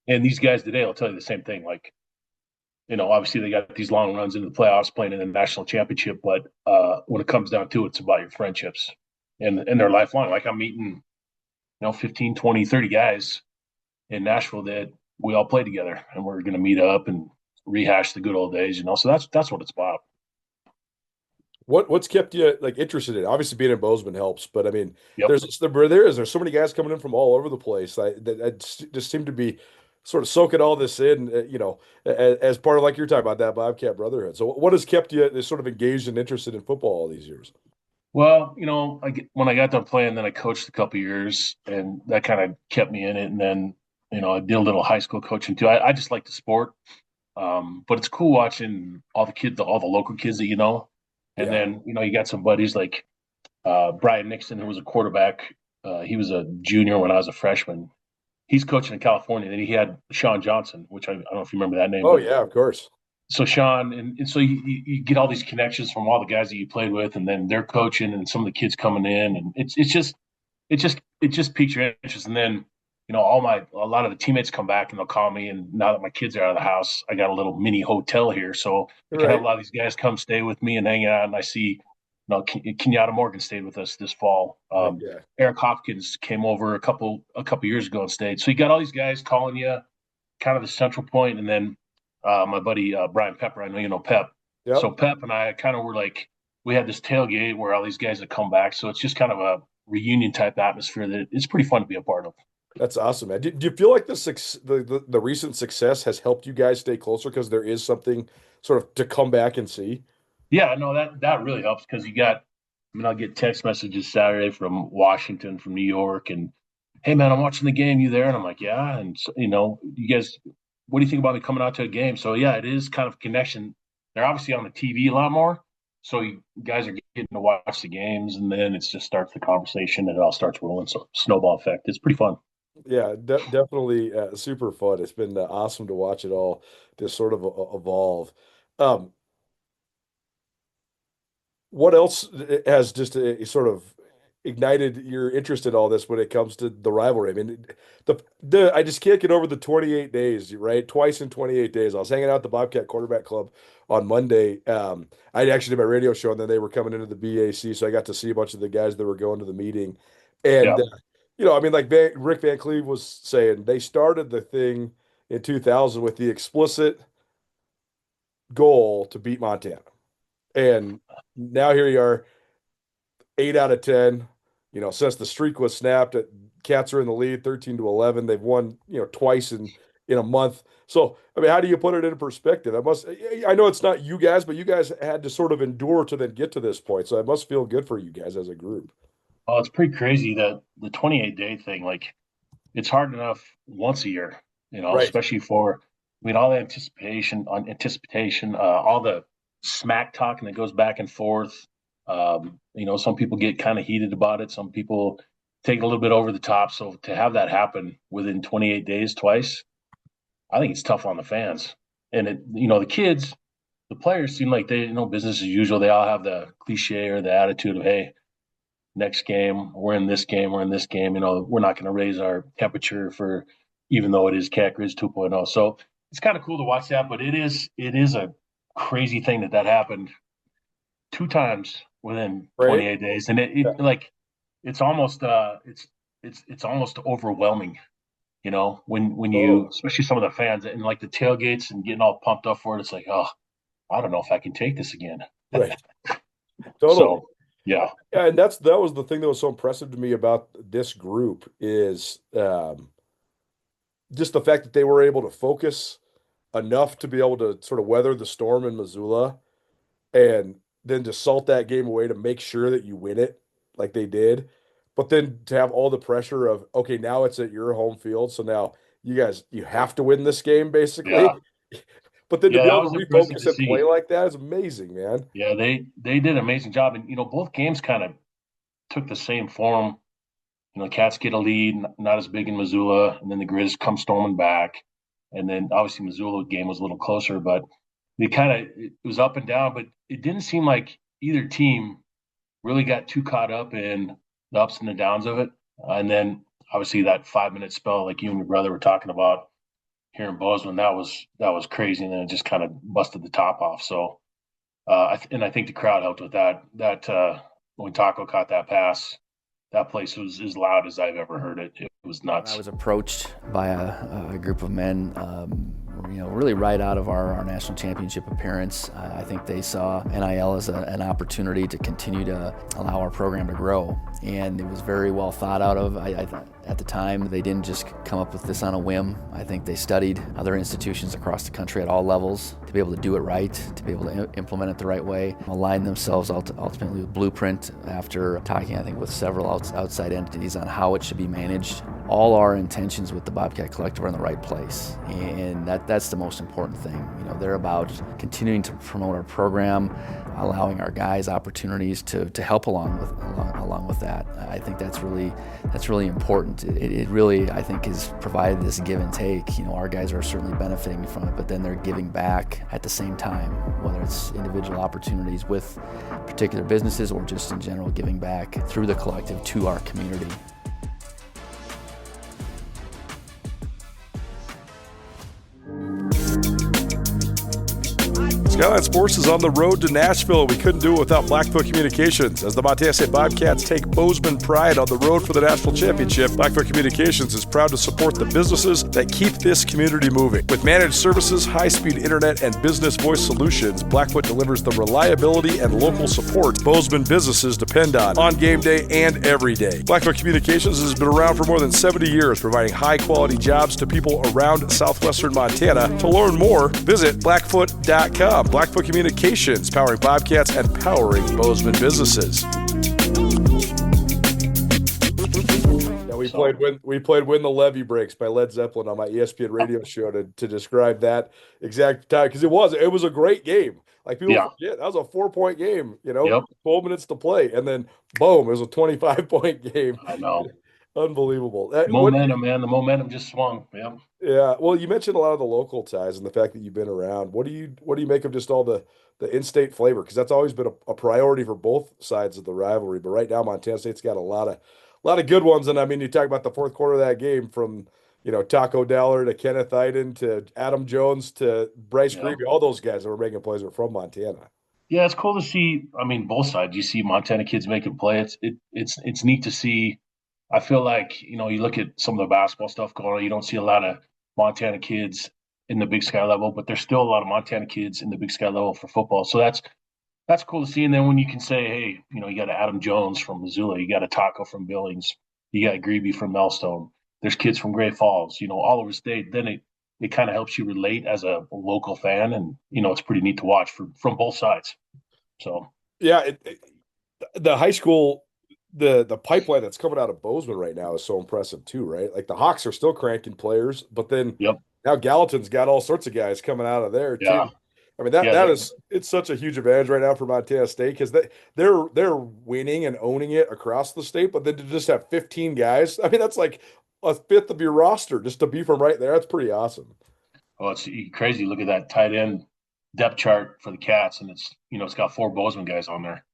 And these guys today will tell you the same thing. Like, obviously they got these long runs into the playoffs playing in the national championship, but when it comes down to it, it's about your friendships and they're lifelong. Like, I'm meeting, 15, 20, 30 guys in Nashville that we all play together, and we're going to meet up and rehash the good old days, So that's what it's about. What's kept you like interested in? Obviously, being in Bozeman helps, but I mean, Yep. there's so many guys coming in from all over the place. That just seem to be sort of soaking all this in, as part of, like you're talking about, that Bobcat brotherhood. So, what has kept you sort of engaged and interested in football all these years? Well, when I got done playing, then I coached a couple years, and that kind of kept me in it. And then, I did a little high school coaching too. I just like the sport, but it's cool watching all the local kids that you know. And then, you got some buddies like Brian Nixon, who was a quarterback. He was a junior when I was a freshman. He's coaching in California. And then he had Sean Johnson, which I don't know if you remember that name. Oh, yeah, of course. So Sean, and so you get all these connections from all the guys that you played with, and then they're coaching and some of the kids coming in. And it just piques your interest. And then, a lot of the teammates come back and they'll call me. And now that my kids are out of the house, I got a little mini hotel here. So I can have a lot of these guys come stay with me and hang out. And I see, Kenyatta Morgan stayed with us this fall. Eric Hopkins came over a couple years ago and stayed. So you got all these guys calling you, kind of the central point. And then my buddy Brian Pepper, I know you know Pep. Yep. So Pep and I kind of were like, we had this tailgate where all these guys had come back. So it's just kind of a reunion type atmosphere that it's pretty fun to be a part of. That's awesome, man. Do you feel like the recent success has helped you guys stay closer because there is something sort of to come back and see? Yeah, no, that really helps because I'll get text messages Saturday from Washington, from New York, and hey, man, I'm watching the game. You there? And I'm like, yeah. And you guys, what do you think about me coming out to a game? So yeah, it is kind of a connection. They're obviously on the TV a lot more, so you guys are getting to watch the games, and then it just starts the conversation, and it all starts rolling. So snowball effect. It's pretty fun. Yeah, definitely super fun. It's been awesome to watch it all just sort of evolve. Um, what else has just sort of ignited your interest in all this when it comes to the rivalry? I mean, I just can't get over the 28 days, right? Twice in 28 days. I was hanging out at the Bobcat Quarterback Club on Monday. I actually did my radio show, and then they were coming into the BAC, so I got to see a bunch of the guys that were going to the meeting. And, I mean, like Rick Van Cleve was saying, they started the thing in 2000 with the explicit goal to beat Montana. And now here you are, 8 out of 10. Since the streak was snapped, Cats are in the lead, 13-11. They've won, twice in a month. So, I mean, how do you put it into perspective? I know it's not you guys, but you guys had to sort of endure to then get to this point. So it must feel good for you guys as a group. Oh, it's pretty crazy that the 28-day thing, like, it's hard enough once a year, Right. especially for, all the anticipation, all the smack talking that goes back and forth. Some people get kind of heated about it. Some people take a little bit over the top. So to have that happen within 28 days twice, I think it's tough on the fans. And the kids, the players seem like they, business as usual. They all have the cliche or the attitude of, hey, next game, we're in this game. We're not going to raise our temperature for, even though it is Cat Grizz 2.0. So it's kind of cool to watch that, but it is a crazy thing that happened 2 times within 28 days. And it's almost, it's almost overwhelming, when you, especially some of the fans and like the tailgates and getting all pumped up for it. It's like, oh, I don't know if I can take this again. Right. Totally. So, yeah. And that was the thing that was so impressive to me about this group is just the fact that they were able to focus enough to be able to sort of weather the storm in Missoula and then to salt that game away to make sure that you win it like they did. But then to have all the pressure of, okay, now it's at your home field. So now you have to win this game basically. Yeah. But then to be able to refocus and play like that is amazing, man. Yeah, they did an amazing job. And, both games kind of took the same form. Cats get a lead, not as big in Missoula, and then the Grizz come storming back. And then obviously Missoula game was a little closer, but it was up and down, but it didn't seem like either team really got too caught up in the ups and the downs of it. And then obviously that 5-minute spell, like you and your brother were talking about here in Bozeman, that was crazy. And then it just kind of busted the top off. So, I think the crowd helped with that, when Taco caught that pass, that place was as loud as I've ever heard it. It was nuts. I was approached by a group of men, really right out of our national championship appearance. I think they saw NIL as an opportunity to continue to allow our program to grow. And it was very well thought out of. At the time, they didn't just come up with this on a whim. I think they studied other institutions across the country at all levels to be able to do it right, to be able to implement it the right way, align themselves ultimately with Blueprint after talking, I think, with several outside entities on how it should be managed. All our intentions with the Bobcat Collective are in the right place, and that's the most important thing. They're about continuing to promote our program, allowing our guys opportunities to help along with that. I think that's really important. It really, I think, has provided this give and take. Our guys are certainly benefiting from it, but then they're giving back at the same time, whether it's individual opportunities with particular businesses or just in general giving back through the collective to our community. Skyline Sports is on the road to Nashville. We couldn't do it without Blackfoot Communications. As the Montana State Bobcats take Bozeman pride on the road for the national championship, Blackfoot Communications is proud to support the businesses that keep this community moving. With managed services, high-speed internet, and business voice solutions, Blackfoot delivers the reliability and local support Bozeman businesses depend on game day and every day. Blackfoot Communications has been around for more than 70 years, providing high-quality jobs to people around southwestern Montana. To learn more, visit blackfoot.com. Blackfoot Communications, powering Bobcats and powering Bozeman businesses. Yeah, we played "When the Levee Breaks" by Led Zeppelin on my ESPN radio show to describe that exact time, because it was a great game. Like, people forget, that was a 4-point game, 12 minutes to play, and then boom, it was a 25-point game. I know. Unbelievable. Momentum, man. The momentum just swung. Yeah. Yeah. Well, you mentioned a lot of the local ties and the fact that you've been around. What do you make of just all the in-state flavor? Because that's always been a priority for both sides of the rivalry. But right now, Montana State's got a lot of good ones. And I mean, you talk about the fourth quarter of that game, from Taco Dowler to Kenneth Iden to Adam Jones to Bryce Grebe. All those guys that were making plays are from Montana. Yeah, it's cool to see. I mean, both sides. You see Montana kids making plays. It's neat to see. I feel like, you look at some of the basketball stuff going on, you don't see a lot of Montana kids in the Big Sky level, but there's still a lot of Montana kids in the Big Sky level for football. So that's cool to see. And then when you can say, hey, you got Adam Jones from Missoula, you got a Taco from Billings, you got Grebe from Melstone, there's kids from Great Falls, all over the state, then it kind of helps you relate as a local fan. And, it's pretty neat to watch from both sides. So, yeah, the high school, the pipeline that's coming out of Bozeman right now is so impressive too, right? Like, the Hawks are still cranking players, but then now Gallatin's got all sorts of guys coming out of there too. I mean, it's such a huge advantage right now for Montana State, because they're winning and owning it across the state, but then to just have 15 guys, I mean, that's like a fifth of your roster just to be from right there. That's pretty awesome. Well, it's crazy. Look at that tight end depth chart for the Cats, and it's got 4 Bozeman guys on there.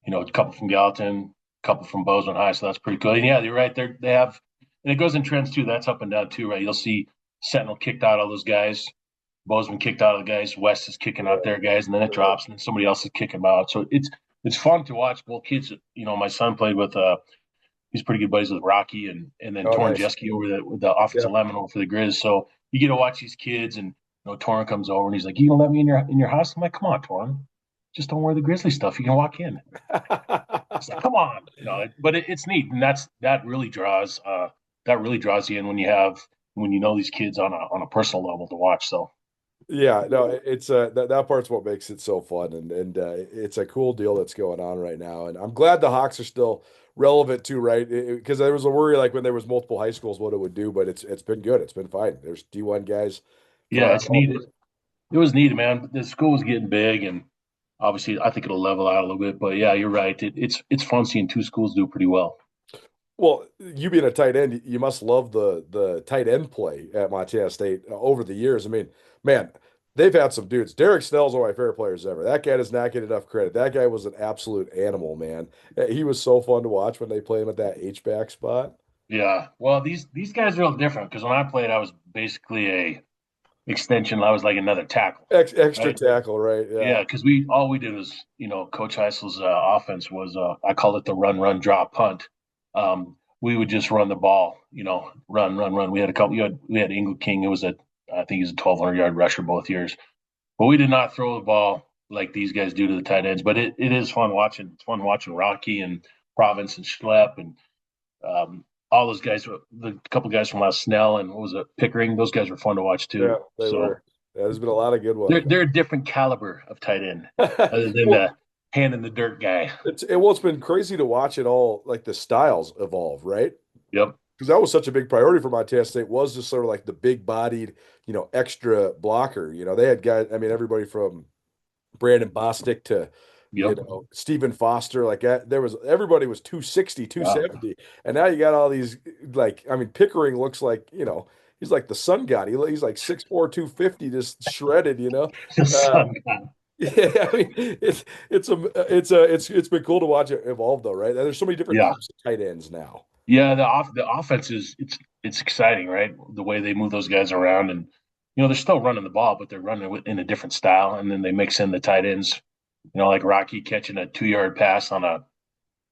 A couple from Gallatin, couple from Bozeman High, so that's pretty cool. And yeah, you're right. They have, and it goes in trends too. That's up and down too, right? You'll see Sentinel kicked out all those guys, Bozeman kicked out of the guys, West is kicking out their guys, and then it drops, and then somebody else is kicking them out. So it's fun to watch both kids. My son played with he's pretty good buddies with Rocky and then Torrin Jeske over with the offensive lineman over for the Grizz. So you get to watch these kids, and Torrin comes over and he's like, "You gonna let me in your house?" I'm like, "Come on, Torrin. Just don't wear the Grizzly stuff. You can walk in." It's like, come on, but it's neat, and that really draws you in when you know these kids on a personal level to watch. So, yeah, no, it's that part's what makes it so fun, and it's a cool deal that's going on right now, and I'm glad the Hawks are still relevant too, right? Because there was a worry, like, when there was multiple high schools, what it would do, but it's been good. It's been fine. There's D1 guys. Yeah, it's neat. It was neat, man. The school was getting big, and obviously, I think it'll level out a little bit, but yeah, you're right. It's fun seeing 2 schools do pretty well. Well, you being a tight end, you must love the tight end play at Montana State over the years. I mean, man, they've had some dudes. Derek Snell's one of my favorite players ever. That guy does not get enough credit. That guy was an absolute animal, man. He was so fun to watch when they play him at that H-back spot. Yeah, well, these guys are a little different, because when I played, I was basically a extension. I was like another tackle, extra tackle, right? Yeah, because all we did was, Coach Heisel's offense was I called it the run, drop, punt. We would just run the ball, run. We had a couple. We had Engel King. It was I think he was a 1,200-yard rusher both years, but we did not throw the ball like these guys do to the tight ends. But it is fun watching. It's fun watching Rocky and Province and Schlepp and all those guys. The couple guys from last Snell and what was it, Pickering? Those guys were fun to watch too. Yeah, they were. Yeah, there's been a lot of good ones. They're a different caliber of tight end, other than the hand in the dirt guy. It's been crazy to watch it all, like the styles evolve, right? Yep. Because that was such a big priority for Montana State, was just sort of like the big-bodied, extra blocker. They had guys. I mean, everybody from Brandon Bostic to Stephen Foster, like everybody was 260, 270, and now you got all these, like, I mean, Pickering looks like he's like the sun god. He's like 6'4", 250, just shredded. The sun god. Yeah, I mean, it's been cool to watch it evolve, though, right? There's so many different types of tight ends now. Yeah, the offense is it's exciting, right? The way they move those guys around, and they're still running the ball, but they're running it in a different style. And then they mix in the tight ends, like Rocky catching a 2-yard pass on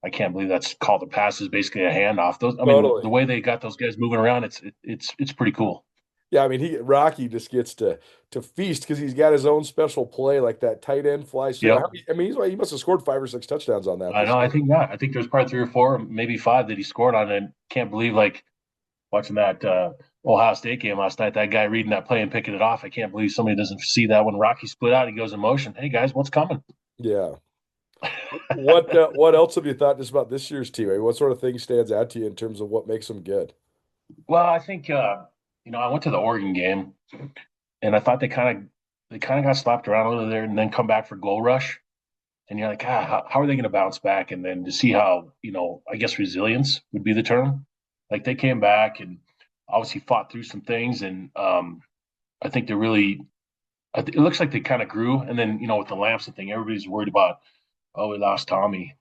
I can't believe that's called a pass, is basically a handoff. Totally. The way they got those guys moving around, it's pretty cool. Yeah, I mean, Rocky just gets to feast because he's got his own special play, like that tight end fly. Yep. I mean, he must have scored 5 or 6 touchdowns on that. I know. I think not. I think there's probably 3 or 4, maybe 5 that he scored on. And can't believe, like, watching that Ohio State game last night, that guy reading that play and picking it off. I can't believe somebody doesn't see that when Rocky split out. He goes in motion. Hey guys, what's coming? Yeah. What else have you thought just about this year's team? I mean, what sort of thing stands out to you in terms of what makes them good? Well, I think I went to the Oregon game, and I thought they kind of got slapped around a little there, and then come back for goal rush, and you're like, how are they going to bounce back? And then to see how I guess resilience would be the term. Like they came back and obviously fought through some things, and I think they're really. It looks like they kind of grew, and then with the Lamson thing, everybody's worried about. Oh, we lost Tommy.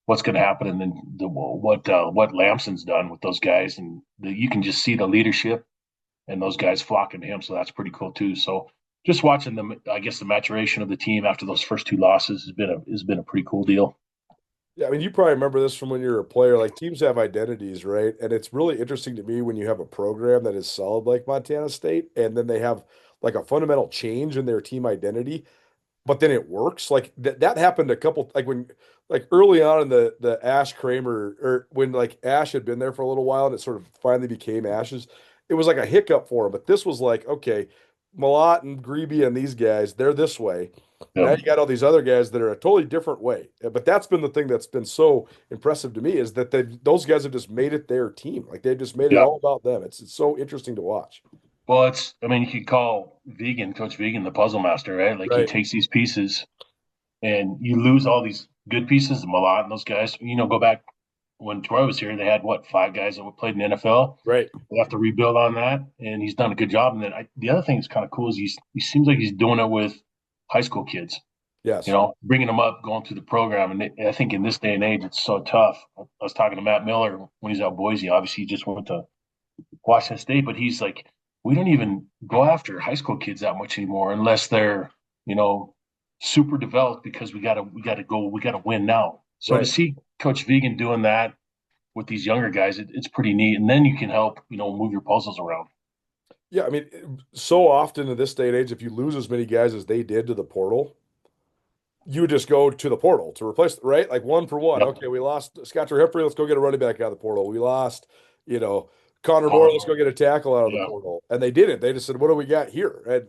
What's going to happen, and then what Lamson's done with those guys, and you can just see the leadership and those guys flocking to him. So that's pretty cool too. So just watching them, I guess the maturation of the team after those first 2 losses has been a pretty cool deal. Yeah, I mean, you probably remember this from when you were a player. Like teams have identities, right? And it's really interesting to me when you have a program that is solid like Montana State, and then they have like a fundamental change in their team identity, but then it works. Like that happened a couple, like early on in the Ash Kramer, or when like Ash had been there for a little while and it sort of finally became Ash's. It was like a hiccup for him, but this was like, okay, Malott and Grebe and these guys, they're this way. Now you got all these other guys that are a totally different way. But that's been the thing that's been so impressive to me, is that those guys have just made it their team. Like they've just made it all about them. It's so interesting to watch. Well, you could call Coach Vegan, the puzzle master, right? Like he takes these pieces and you lose all these good pieces, Malott and those guys. Go back when Troy was here, they had 5 guys that played in the NFL. Right. They have to rebuild on that, and he's done a good job. And then the other thing that's kind of cool is he seems like he's doing it with high school kids. Yes. Bringing them up, going through the program. And I think in this day and age, it's so tough. I was talking to Matt Miller when he's out Boise. Obviously, he just went to Washington State, but he's like, we don't even go after high school kids that much anymore unless they're, super developed, because we gotta win now. So to see Coach Vegan doing that with these younger guys, it's pretty neat. And then you can help, move your puzzles around. Yeah, I mean, so often in this day and age, if you lose as many guys as they did to the portal, you just go to the portal to replace, right? Like 1 for 1. Yep. Okay, we lost Scott Heffrey. Let's go get a running back out of the portal. We lost, Connor Moore. Let's go get a tackle out of the portal. And they didn't. They just said, what do we got here? And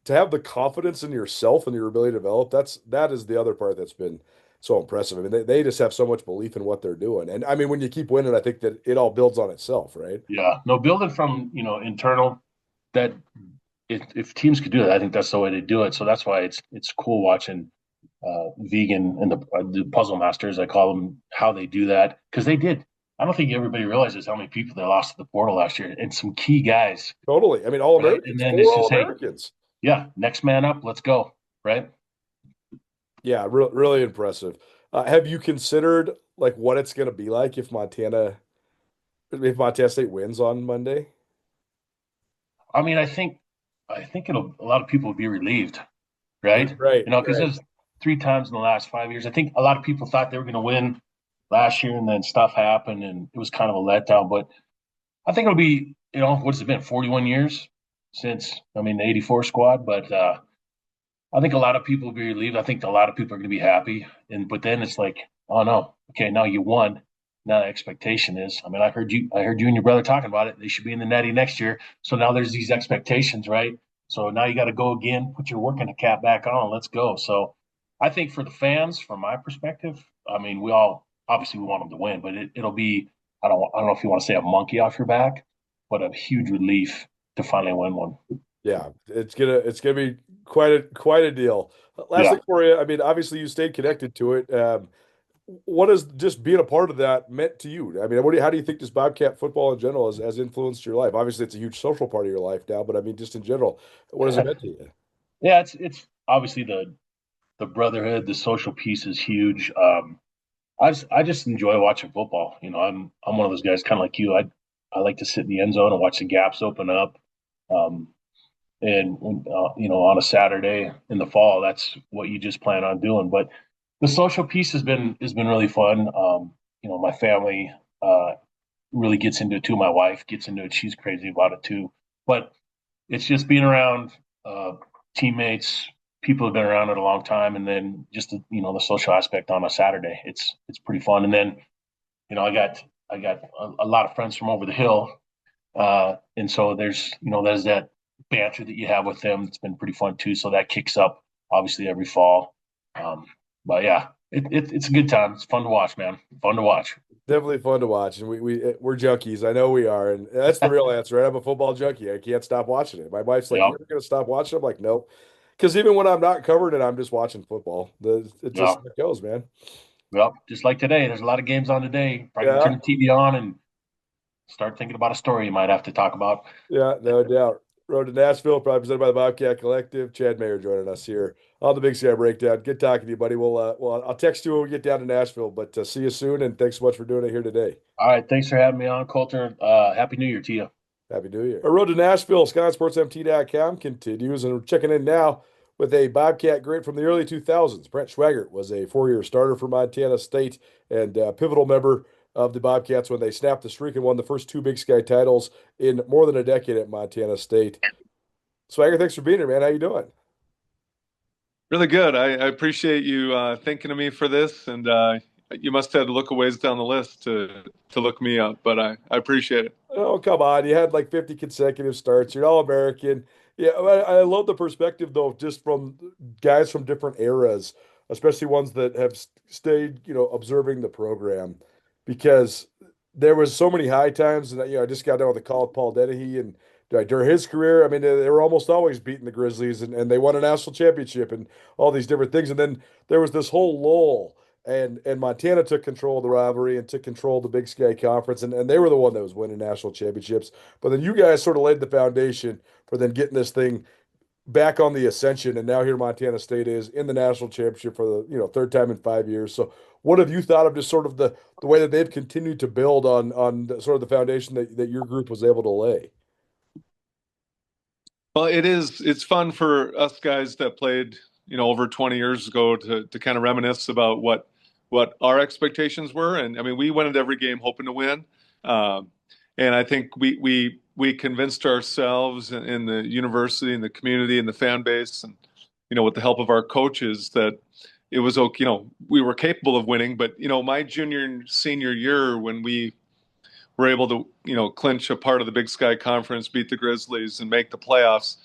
to have the confidence in yourself and your ability to develop, that is the other part that's been so impressive. I mean, they just have so much belief in what they're doing. And I mean, when you keep winning, I think that it all builds on itself, right? Yeah. No, building from, internal, that if teams could do that, I think that's the way to do it. So that's why it's cool watching Vegan and the puzzle masters, I call them, how they do that. Because they did. I don't think everybody realizes how many people they lost to the portal last year, and some key guys. Totally. I mean, all Americans. And then it's just, Americans. Yeah, next man up, let's go, right? Yeah, really impressive. Have you considered like what it's going to be like if Montana State wins on Monday? I mean, I think a lot of people will be relieved, right? Right. Because there's 3 times in the last 5 years. I think a lot of people thought they were going to win last year, and then stuff happened, and it was kind of a letdown. But I think it'll be, what's it been, 41 years since, the 84 squad. But I think a lot of people will be relieved. I think a lot of people are going to be happy. But then it's like, oh no, okay, now you won. Now the expectation is, I heard you and your brother talking about it. They should be in the Natty next year. So now there's these expectations, right? So now you got to go again, put your working cap back on. Let's go. So I think for the fans, from my perspective, we all obviously we want them to win, but it'll be, I don't know if you want to say a monkey off your back, but a huge relief to finally win one. Yeah, it's gonna be quite a deal. Last thing for you, obviously you stayed connected to it. What has just being a part of that meant to you? How do you think this Bobcat football in general has influenced your life? Obviously, it's a huge social part of your life now, but just in general, what has it meant to you? Yeah, it's obviously the brotherhood, the social piece is huge. I just enjoy watching football. I'm one of those guys, kind of like you. I like to sit in the end zone and watch the gaps open up. and on a Saturday in the fall, that's what you just plan on doing. But the social piece has been really fun. My family really gets into it too. My wife gets into it; she's crazy about it too. But it's just being around teammates, people have been around it a long time, and then just the social aspect on a Saturday. It's pretty fun. And then I got a lot of friends from over the hill, and so there's that banter that you have with them. It's been pretty fun too. So that kicks up obviously every fall. But yeah, it's a good time. It's fun to watch, man. Fun to watch. Definitely fun to watch, and we're junkies. I know we are, and that's the real answer. Right? I'm a football junkie. I can't stop watching it. My wife's like, Yep. "You're going to stop watching?" I'm like, "Nope," because even when I'm not covering it, I'm just watching football. It just Yep. goes, man. Yep. Just like today, there's a lot of games on today. Probably Yeah. turn the TV on and start thinking about a story you might have to talk about. Yeah, no doubt. Road to Nashville, probably presented by the Bobcat Collective. Chad Mayer joining us here on the Big Sky Breakdown. Good talking to you, buddy. I'll text you when we get down to Nashville, but see you soon, and thanks so much for doing it here today. All right. Thanks for having me on, Colter. Happy New Year to you. Happy New Year. Our road to Nashville, SkylineSportsMT.com continues, and we're checking in now with a Bobcat great from the early 2000s. Brent Swagger was a four-year starter for Montana State and a pivotal member of the Bobcats when they snapped the streak and won the first two Big Sky titles in more than a decade at Montana State. Swagger, thanks for being here, man. How you doing? Really good. I appreciate you thinking of me for this, and you must have had to look a ways down the list to look me up, but I appreciate it. Oh, come on. You had like 50 consecutive starts. You're an All-American. Yeah, I love the perspective, though, just from guys from different eras, especially ones that have stayed, observing the program, because there was so many high times. And, I just got done with a call with Paul Dennehy, and during his career, I mean, they were almost always beating the Grizzlies, and they won a national championship and all these different things. And then there was this whole lull. And Montana took control of the rivalry and took control of the Big Sky Conference, and they were the one that was winning national championships. But then you guys sort of laid the foundation for then getting this thing back on the ascension, and now here Montana State is in the national championship for the third time in 5 years. So what have you thought of just sort of the way that they've continued to build on sort of the foundation that your group was able to lay? Well, it's fun for us guys that played, over 20 years ago to kind of reminisce about what our expectations were. And I mean, we went into every game hoping to win. And I think we convinced ourselves in the university and the community and the fan base and, with the help of our coaches that it was okay, we were capable of winning. But, my junior and senior year, when we were able to, clinch a part of the Big Sky Conference, beat the Grizzlies and make the playoffs,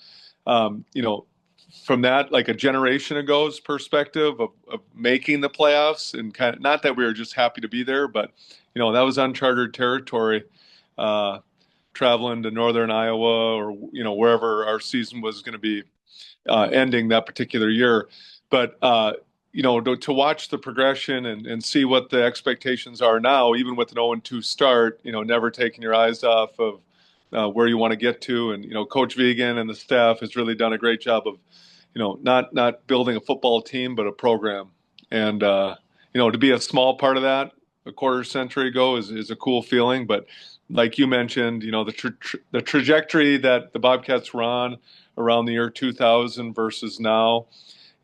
from that, like a generation ago's perspective of making the playoffs, and kind of, not that we were just happy to be there, but that was uncharted territory, traveling to northern Iowa or wherever our season was going to be ending that particular year. But to watch the progression and see what the expectations are now, even with an 0-2 start, never taking your eyes off of where you want to get to. And, Coach Vegan and the staff has really done a great job of, not building a football team, but a program. And, to be a small part of that a quarter century ago is a cool feeling. But like you mentioned, the trajectory that the Bobcats were on around the year 2000 versus now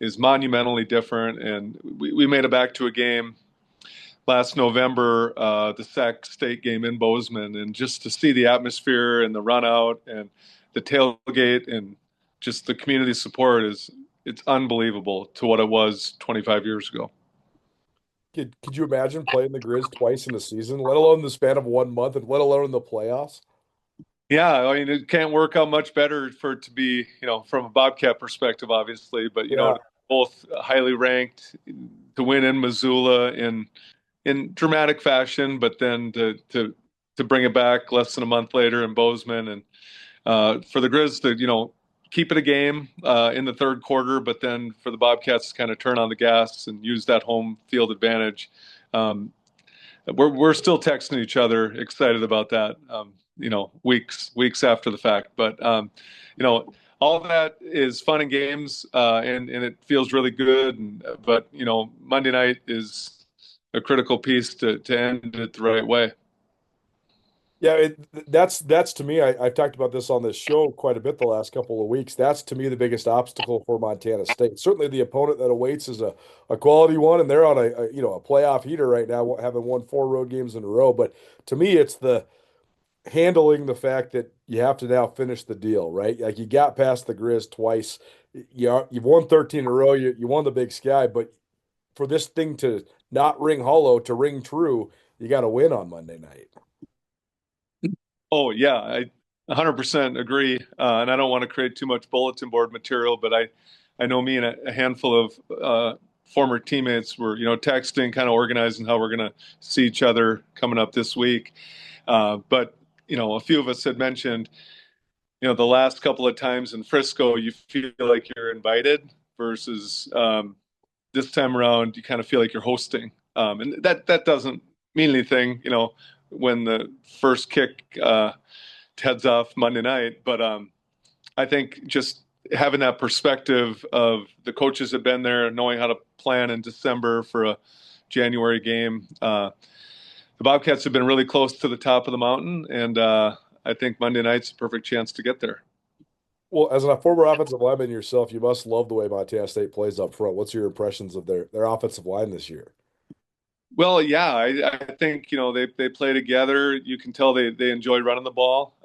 is monumentally different. And we made it back to a game last November, the Sac State game in Bozeman, and just to see the atmosphere and the run out and the tailgate and just the community support it's unbelievable to what it was 25 years ago. Could you imagine playing the Grizz twice in a season, let alone the span of 1 month, and let alone the playoffs? Yeah, I mean, it can't work out much better for it to be, from a Bobcat perspective, obviously, but both highly ranked, to win in Missoula in dramatic fashion, but then to bring it back less than a month later in Bozeman, and for the Grizz to keep it a game in the third quarter, but then for the Bobcats to kind of turn on the gas and use that home field advantage. We're still texting each other, excited about that. Weeks after the fact, but all of that is fun and games, and it feels really good. But Monday night is a critical piece to end it the right way. Yeah, that's to me. I've talked about this on this show quite a bit the last couple of weeks. That's to me the biggest obstacle for Montana State. Certainly, the opponent that awaits is a quality one, and they're on a playoff heater right now, having won 4 road games in a row. But to me, it's the handling the fact that you have to now finish the deal, right? Like you got past the Grizz twice. You've won 13 in a row. You won the Big Sky, but for this thing to not ring hollow, to ring true, you got to win on Monday night. Oh yeah, I 100% agree. And I don't want to create too much bulletin board material, but I know me and a handful of former teammates were, texting, kind of organizing how we're going to see each other coming up this week. But a few of us had mentioned, the last couple of times in Frisco, you feel like you're invited versus this time around, you kind of feel like you're hosting. And that doesn't mean anything, when the first kick heads off Monday night. But I think just having that perspective of the coaches have been there, knowing how to plan in December for a January game. The Bobcats have been really close to the top of the mountain, and I think Monday night's a perfect chance to get there. Well, as a former offensive lineman yourself, you must love the way Montana State plays up front. What's your impressions of their offensive line this year? Well, yeah, I think they play together. You can tell they enjoy running the ball,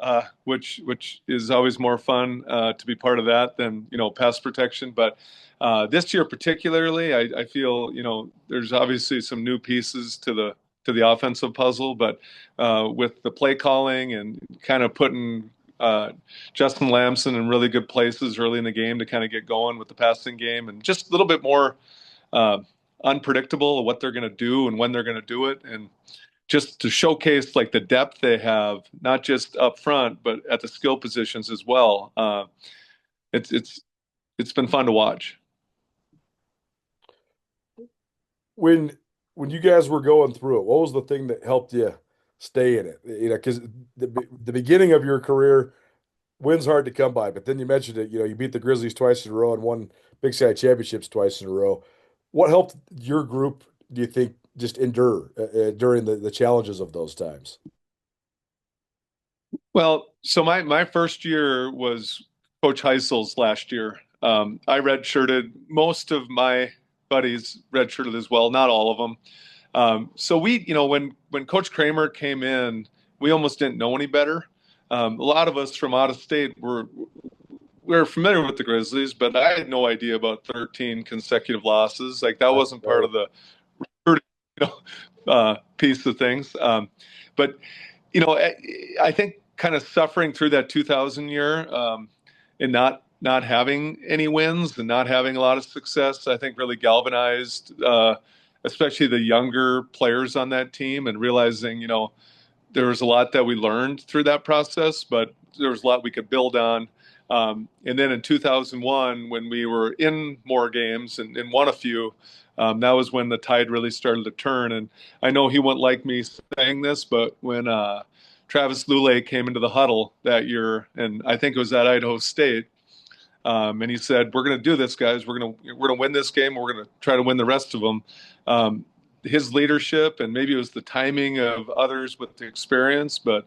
which is always more fun to be part of that than pass protection. But this year particularly, I feel there's obviously some new pieces to the offensive puzzle, but with the play calling and kind of putting Justin Lamson in really good places early in the game to kind of get going with the passing game, and just a little bit more unpredictable of what they're going to do and when they're going to do it, and just to showcase like the depth they have, not just up front but at the skill positions as well. It's been fun to watch. When you guys were going through it, what was the thing that helped you stay in it? Because the beginning of your career, wins hard to come by, but then you mentioned it. You beat the Grizzlies twice in a row and won Big Sky championships twice in a row. What helped your group, do you think, just endure during the challenges of those times? Well, so my first year was Coach Heisel's last year. I redshirted. Most of my buddies redshirted as well, not all of them. So we, when Coach Kramer came in, we almost didn't know any better. A lot of us from out of state we're familiar with the Grizzlies, but I had no idea about 13 consecutive losses. Like that wasn't part of the piece of things. But I think kind of suffering through that 2000 year and not having any wins and not having a lot of success, I think really galvanized, especially the younger players on that team, and realizing, there was a lot that we learned through that process, but there was a lot we could build on. And then in 2001, when we were in more games and won a few, that was when the tide really started to turn. And I know he wouldn't like me saying this, but when Travis Lulay came into the huddle that year, and I think it was at Idaho State, and he said, "We're going to do this, guys. We're going to win this game. We're going to try to win the rest of them." His leadership, and maybe it was the timing of others with the experience, but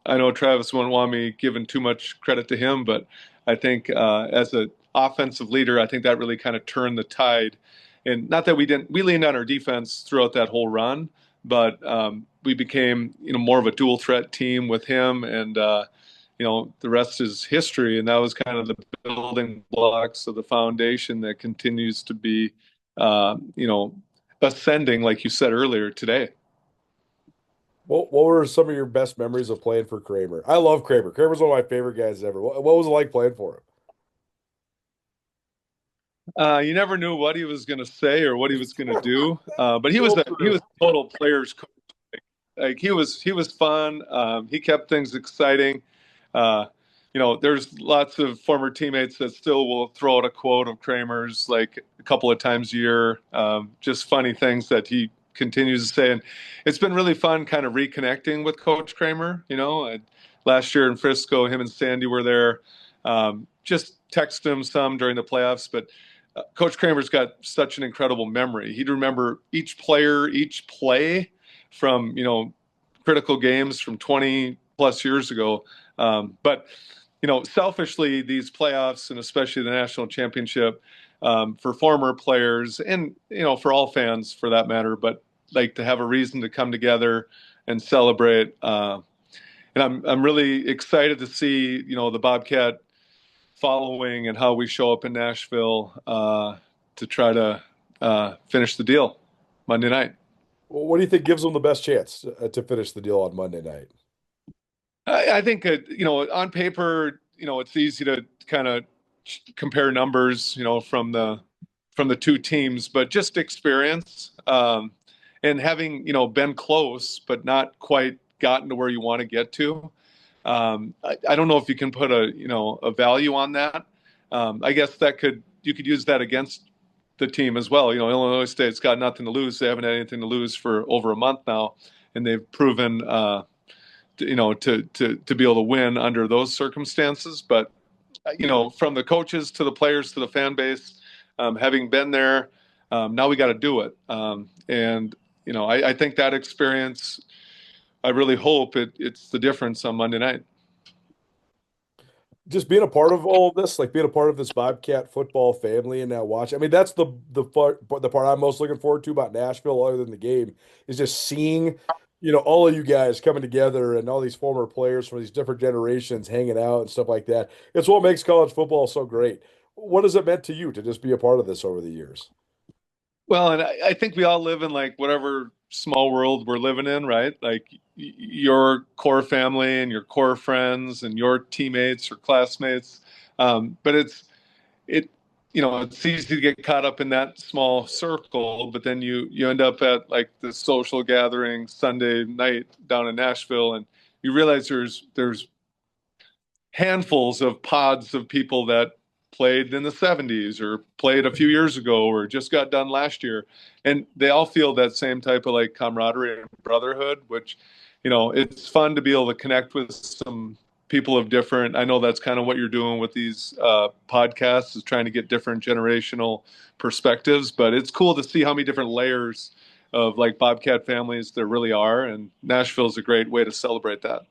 I know Travis wouldn't want me giving too much credit to him, but I think as an offensive leader, I think that really kind of turned the tide. And not that we leaned on our defense throughout that whole run, but we became, more of a dual threat team with him, and the rest is history. And that was kind of the building blocks of the foundation that continues to be, ascending, like you said earlier today. What were some of your best memories of playing for Kramer? I love Kramer. Kramer's one of my favorite guys ever. What was it like playing for him? You never knew what he was going to say or what he was going to do, but he was total player's coach. Like he was fun. He kept things exciting. There's lots of former teammates that still will throw out a quote of Kramer's like a couple of times a year. Just funny things that he continues to say, and it's been really fun kind of reconnecting with Coach Kramer. Last year in Frisco, him and Sandy were there. Just text him some during the playoffs, but Coach Kramer's got such an incredible memory. He'd remember each player, each play from critical games from 20 plus years ago. But, selfishly, these playoffs, and especially the national championship, for former players and, for all fans for that matter, but like to have a reason to come together and celebrate. And I'm really excited to see, the Bobcat following and how we show up in Nashville to try to finish the deal Monday night. Well, what do you think gives them the best chance to finish the deal on Monday night? I think, on paper, it's easy to kind of compare numbers, from the two teams, but just experience and having, been close, but not quite gotten to where you want to get to. I don't know if you can put a value on that. I guess you could use that against the team as well. Illinois State's got nothing to lose. They haven't had anything to lose for over a month now, and they've proven, to be able to win under those circumstances. But, from the coaches to the players to the fan base, having been there, now we got to do it. I think that experience, I really hope it's the difference on Monday night. Just being a part of all of this, like being a part of this Bobcat football family and now watching. I mean, that's the part I'm most looking forward to about Nashville, other than the game, is just seeing, all of you guys coming together and all these former players from these different generations hanging out and stuff like that. It's what makes college football so great. What has it meant to you to just be a part of this over the years? Well, and I think we all live in like whatever small world we're living in, right? Like your core family and your core friends and your teammates or classmates. But it's easy to get caught up in that small circle, but then you end up at like the social gathering Sunday night down in Nashville, and you realize there's handfuls of pods of people that played in the 70s or played a few years ago or just got done last year. And they all feel that same type of like camaraderie and brotherhood, which, it's fun to be able to connect with some people of different. I know that's kind of what you're doing with these podcasts, is trying to get different generational perspectives, but it's cool to see how many different layers of like Bobcat families there really are. And Nashville is a great way to celebrate that.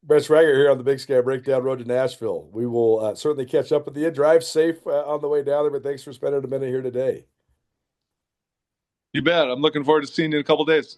Brent Swagger here on the Big Sky Breakdown Road to Nashville. We will certainly catch up with you. Drive safe on the way down there, but thanks for spending a minute here today. You bet. I'm looking forward to seeing you in a couple days.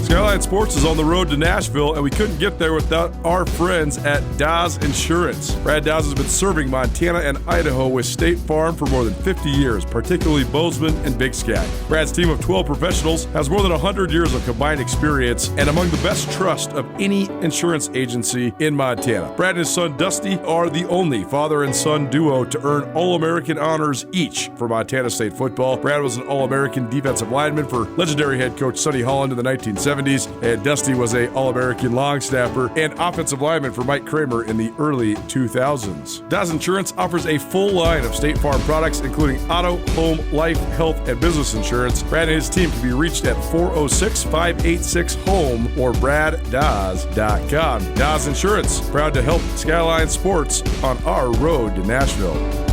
Skyline Sports is on the road to Nashville, and we couldn't get there without our friends at Daz Insurance. Brad Daz has been serving Montana and Idaho with State Farm for more than 50 years, particularly Bozeman and Big Sky. Brad's team of 12 professionals has more than 100 years of combined experience and among the best trust of any insurance agency in Montana. Brad and his son Dusty are the only father and son duo to earn All-American honors each for Montana State football. Brad was an All-American defensive lineman for legendary head coach Sonny Holland in the 1970s. And Dusty was a All-American long snapper and offensive lineman for Mike Kramer in the early 2000s. Daz Insurance offers a full line of State Farm products, including auto, home, life, health, and business insurance. Brad and his team can be reached at 406-586-HOME or braddaz.com. Daz Insurance, proud to help Skyline Sports on our road to Nashville.